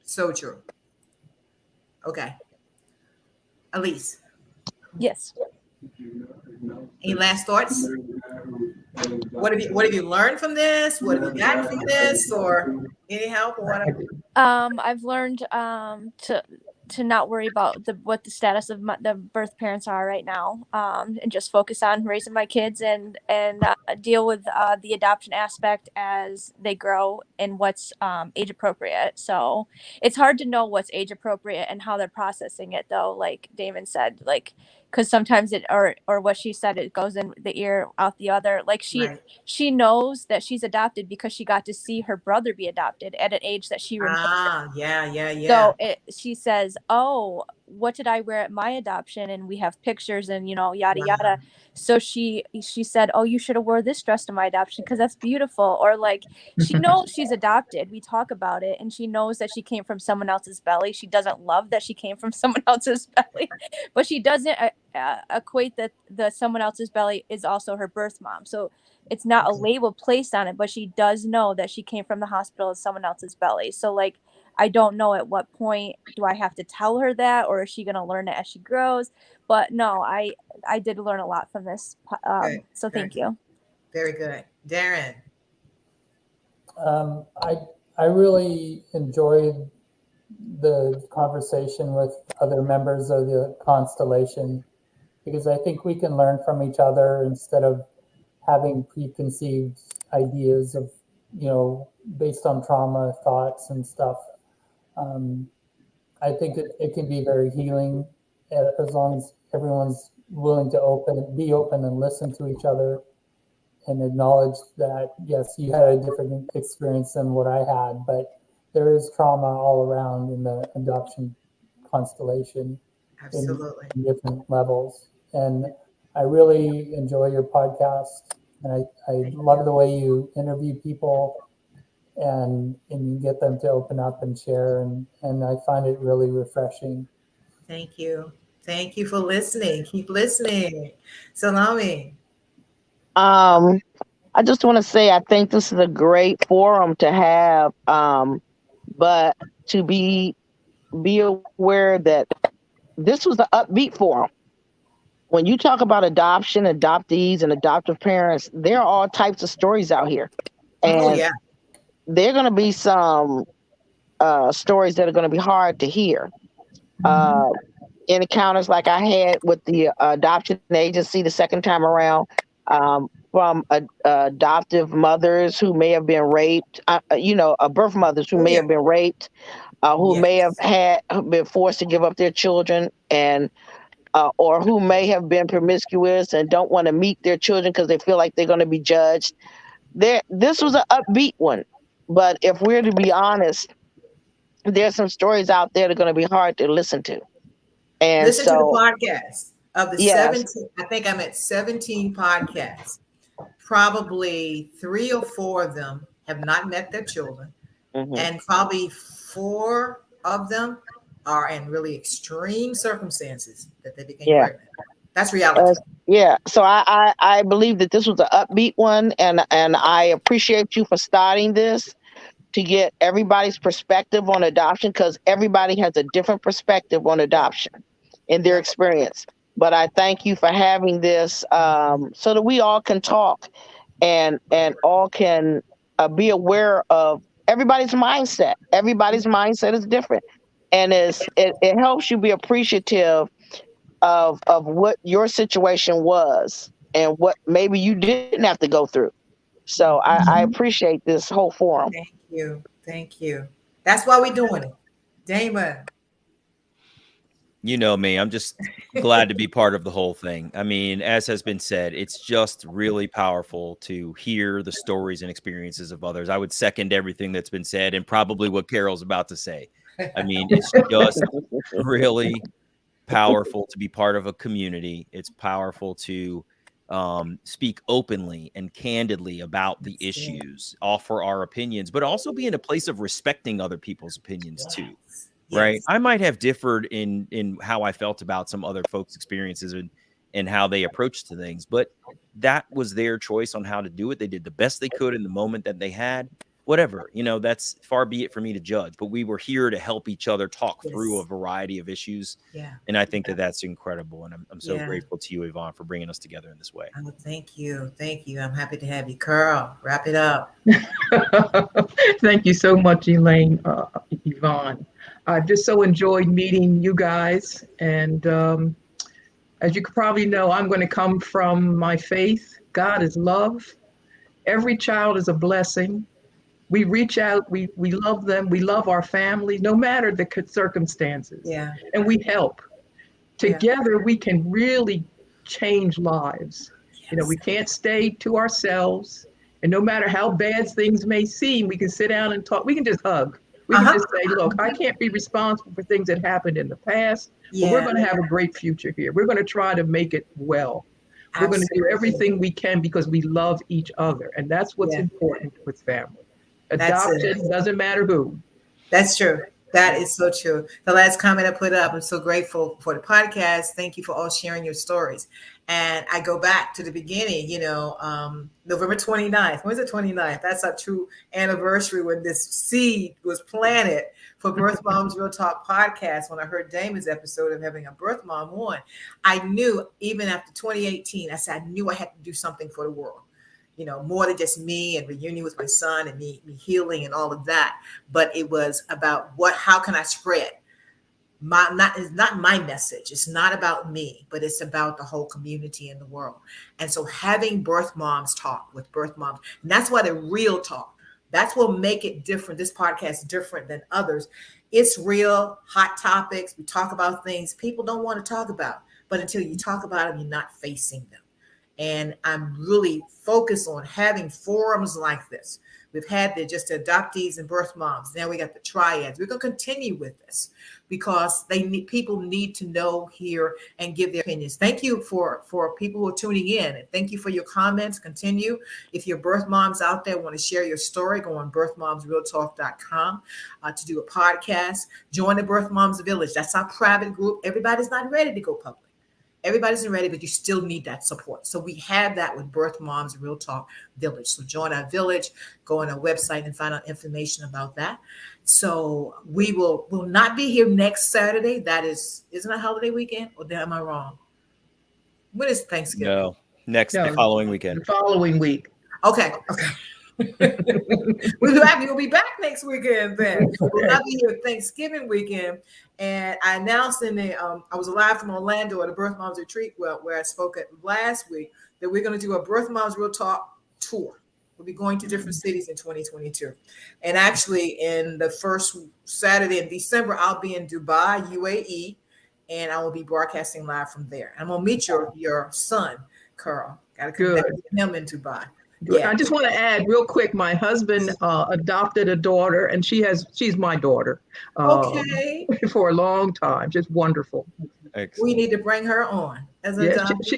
Speaker 1: So true. Okay. Elise,
Speaker 6: Yes.
Speaker 1: any last thoughts? What have you learned from this? What have you gotten from this, or any help or whatever?
Speaker 6: I've learned to not worry about what the status of the birth parents are right now, and just focus on raising my kids and deal with the adoption aspect as they grow and what's age appropriate. So it's hard to know what's age appropriate and how they're processing it, though. Like Damon said, like, because sometimes it or what she said, it goes in the ear out the other. Like
Speaker 1: Right.
Speaker 6: she knows that she's adopted because she got to see her brother be adopted at an age that she remembers.
Speaker 1: Yeah.
Speaker 6: So she says, "Oh, what did I wear at my adoption?" And we have pictures and yada
Speaker 1: Wow.
Speaker 6: yada. So she said, "Oh, you should have wore this dress to my adoption because that's beautiful." Or like she knows she's adopted. We talk about it, and she knows that she came from someone else's belly. She doesn't love that she came from someone else's belly, but she doesn't equate that the someone else's belly is also her birth mom. So it's not a label placed on it, but she does know that she came from the hospital as someone else's belly. So like, I don't know at what point do I have to tell her that, or is she going to learn it as she grows? But no, I did learn a lot from this.
Speaker 1: Good.
Speaker 6: So thank you.
Speaker 1: Very good. Darren.
Speaker 4: I really enjoyed the conversation with other members of the constellation, because I think we can learn from each other instead of having preconceived ideas of, based on trauma thoughts and stuff. I think it can be very healing as long as everyone's willing to be open and listen to each other and acknowledge that, yes, you had a different experience than what I had, but there is trauma all around in the adoption constellation in
Speaker 1: Absolutely.
Speaker 4: different levels. And I really enjoy your podcast. And I love the way you interview people and you get them to open up and share. And I find it really refreshing.
Speaker 1: Thank you. Thank you for listening. Keep listening. Salami.
Speaker 2: I just want to say I think this is a great forum to have, but to be aware that this was an upbeat forum. When you talk about adoption, adoptees, and adoptive parents, there are all types of stories out here,
Speaker 1: Oh
Speaker 2: and
Speaker 1: yeah.
Speaker 2: there are going to be some stories that are going to be hard to hear. In encounters like I had with the adoption agency the second time around, from adoptive mothers who may have been raped, birth mothers who may have been raped, who may have been forced to give up their children, and or who may have been promiscuous and don't want to meet their children because they feel like they're going to be judged. This was an upbeat one, but if we're to be honest, there's some stories out there that are going to be hard to listen to. And
Speaker 1: Listen to the
Speaker 2: so,
Speaker 1: podcast. Of the
Speaker 2: yes.
Speaker 1: 17, I think I'm at 17 podcasts. Probably 3 or 4 of them have not met their children.
Speaker 2: Mhm.
Speaker 1: And probably 4 of them are in really extreme circumstances that they became pregnant. That's reality.
Speaker 2: So I believe that this was an upbeat one, and I appreciate you for starting this to get everybody's perspective on adoption, because everybody has a different perspective on adoption in their experience. But I thank you for having this, so that we all can talk and all can be aware of everybody's mindset. Everybody's mindset is different, and it helps you be appreciative of what your situation was and what maybe you didn't have to go through. So I appreciate this whole forum.
Speaker 1: Thank you. Thank you. That's why we're doing it. Damon.
Speaker 3: You know me, I'm just glad to be part of the whole thing. I mean, as has been said, it's just really powerful to hear the stories and experiences of others. I would second everything that's been said and probably what Carol's about to say. I mean, it's just really powerful to be part of a community. It's powerful to speak openly and candidly about the issues, offer our opinions, but also be in a place of respecting other people's opinions too. right?
Speaker 1: Yes.
Speaker 3: I might have differed in how I felt about some other folks' experiences and how they approached to things, but that was their choice on how to do it. They did the best they could in the moment that they had. Whatever, that's far be it for me to judge, but we were here to help each other talk through a
Speaker 1: Yes.
Speaker 3: variety of issues.
Speaker 1: Yeah.
Speaker 3: And I think that that's incredible. And I'm so
Speaker 1: Yeah.
Speaker 3: grateful to you, Yvonne, for bringing us together in this way.
Speaker 1: Oh, thank you. Thank you. I'm happy to have you. Carl, wrap it up.
Speaker 5: Thank you so much, Elaine, Yvonne. I've just so enjoyed meeting you guys. And as you could probably know, I'm going to come from my faith. God is love. Every child is a blessing. We reach out, we love them, we love our family, no matter the circumstances.
Speaker 1: Yeah.
Speaker 5: And we help.
Speaker 1: Yeah.
Speaker 5: Together, we can really change lives.
Speaker 1: Yes.
Speaker 5: We can't stay to ourselves. And no matter how bad things may seem, we can sit down and talk. We can just hug. We can just say, look, I can't be responsible for things that happened in the past, but we're going to have a great future here. We're going to try to make it well. We're going to do everything we can because we love each other. And that's what's important with family. Adopted, doesn't matter who.
Speaker 1: That's true. That is so true. The last comment I put up, I'm so grateful for the podcast. Thank you for all sharing your stories. And I go back to the beginning, November 29th. When's the 29th? That's our true anniversary when this seed was planted for Birth Moms Real Talk podcast. When I heard Damon's episode of having a birth mom on, I knew even after 2018, I knew I had to do something for the world. More than just me and reunion with my son and me healing and all of that. But it was about how can I spread it's not my message. It's not about me, but it's about the whole community in the world. And so having birth moms talk with birth moms, and that's why the real talk, that's what make it different. This podcast is different than others. It's real, hot topics. We talk about things people don't want to talk about, but until you talk about them, you're not facing them. And I'm really focused on having forums like this. We've had the adoptees and birth moms. Now we got the triads. We're going to continue with this because people need to know, hear, and give their opinions. Thank you for people who are tuning in. And thank you for your comments. Continue. If you're birth moms out there, want to share your story, go on birthmomsrealtalk.com to do a podcast. Join the Birth Moms Village. That's our private group. Everybody's not ready to go public. Everybody's ready, but you still need that support. So we have that with Birth Moms Real Talk Village. So join our village, go on our website and find out information about that. So we will not be here next Saturday. That isn't a holiday weekend, or am I wrong? When is Thanksgiving?
Speaker 3: No, the following weekend.
Speaker 5: The following week.
Speaker 1: Okay. We'll be back next weekend then. We'll not be here Thanksgiving weekend. And I announced I was live from Orlando at a Birth Moms Retreat where I spoke at last week that we're going to do a Birth Moms Real Talk tour. We'll be going to different cities in 2022. And actually in the first Saturday in December, I'll be in Dubai, UAE, and I will be broadcasting live from there. I'm going to meet your son, Carl. Got to connect with him in Dubai.
Speaker 5: Yeah. I just want to add real quick, my husband adopted a daughter, and she's my daughter for a long time. Just wonderful.
Speaker 3: Excellent.
Speaker 1: We need to bring her on.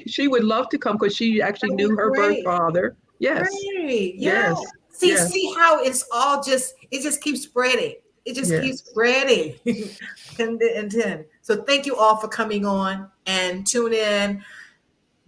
Speaker 5: She would love to come because she actually knew her birth father. Yes.
Speaker 1: Great.
Speaker 5: Yes.
Speaker 1: See how it's all it just keeps spreading. It just keeps spreading. and so thank you all for coming on and tune in.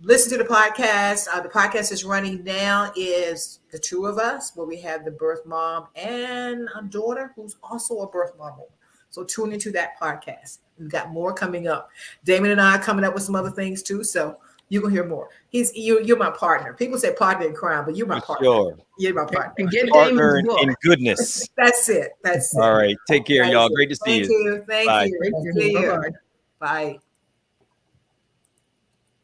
Speaker 1: Listen to the podcast. The podcast is running now is the two of us, where we have the birth mom and a daughter who's also a birth mom. So tune into that podcast. We've got more coming up. Damon and I are coming up with some other things too. So you can hear more. You're my partner. People say partner in crime, but you're my partner.
Speaker 3: Sure.
Speaker 1: You're my partner.
Speaker 5: And get
Speaker 3: Partner
Speaker 5: Damon's book.
Speaker 3: in goodness.
Speaker 1: That's it.
Speaker 3: All right. Take care, y'all. Great to see you.
Speaker 1: Thank you.
Speaker 5: Thank you.
Speaker 1: See you.
Speaker 5: Bye-bye.
Speaker 1: Bye.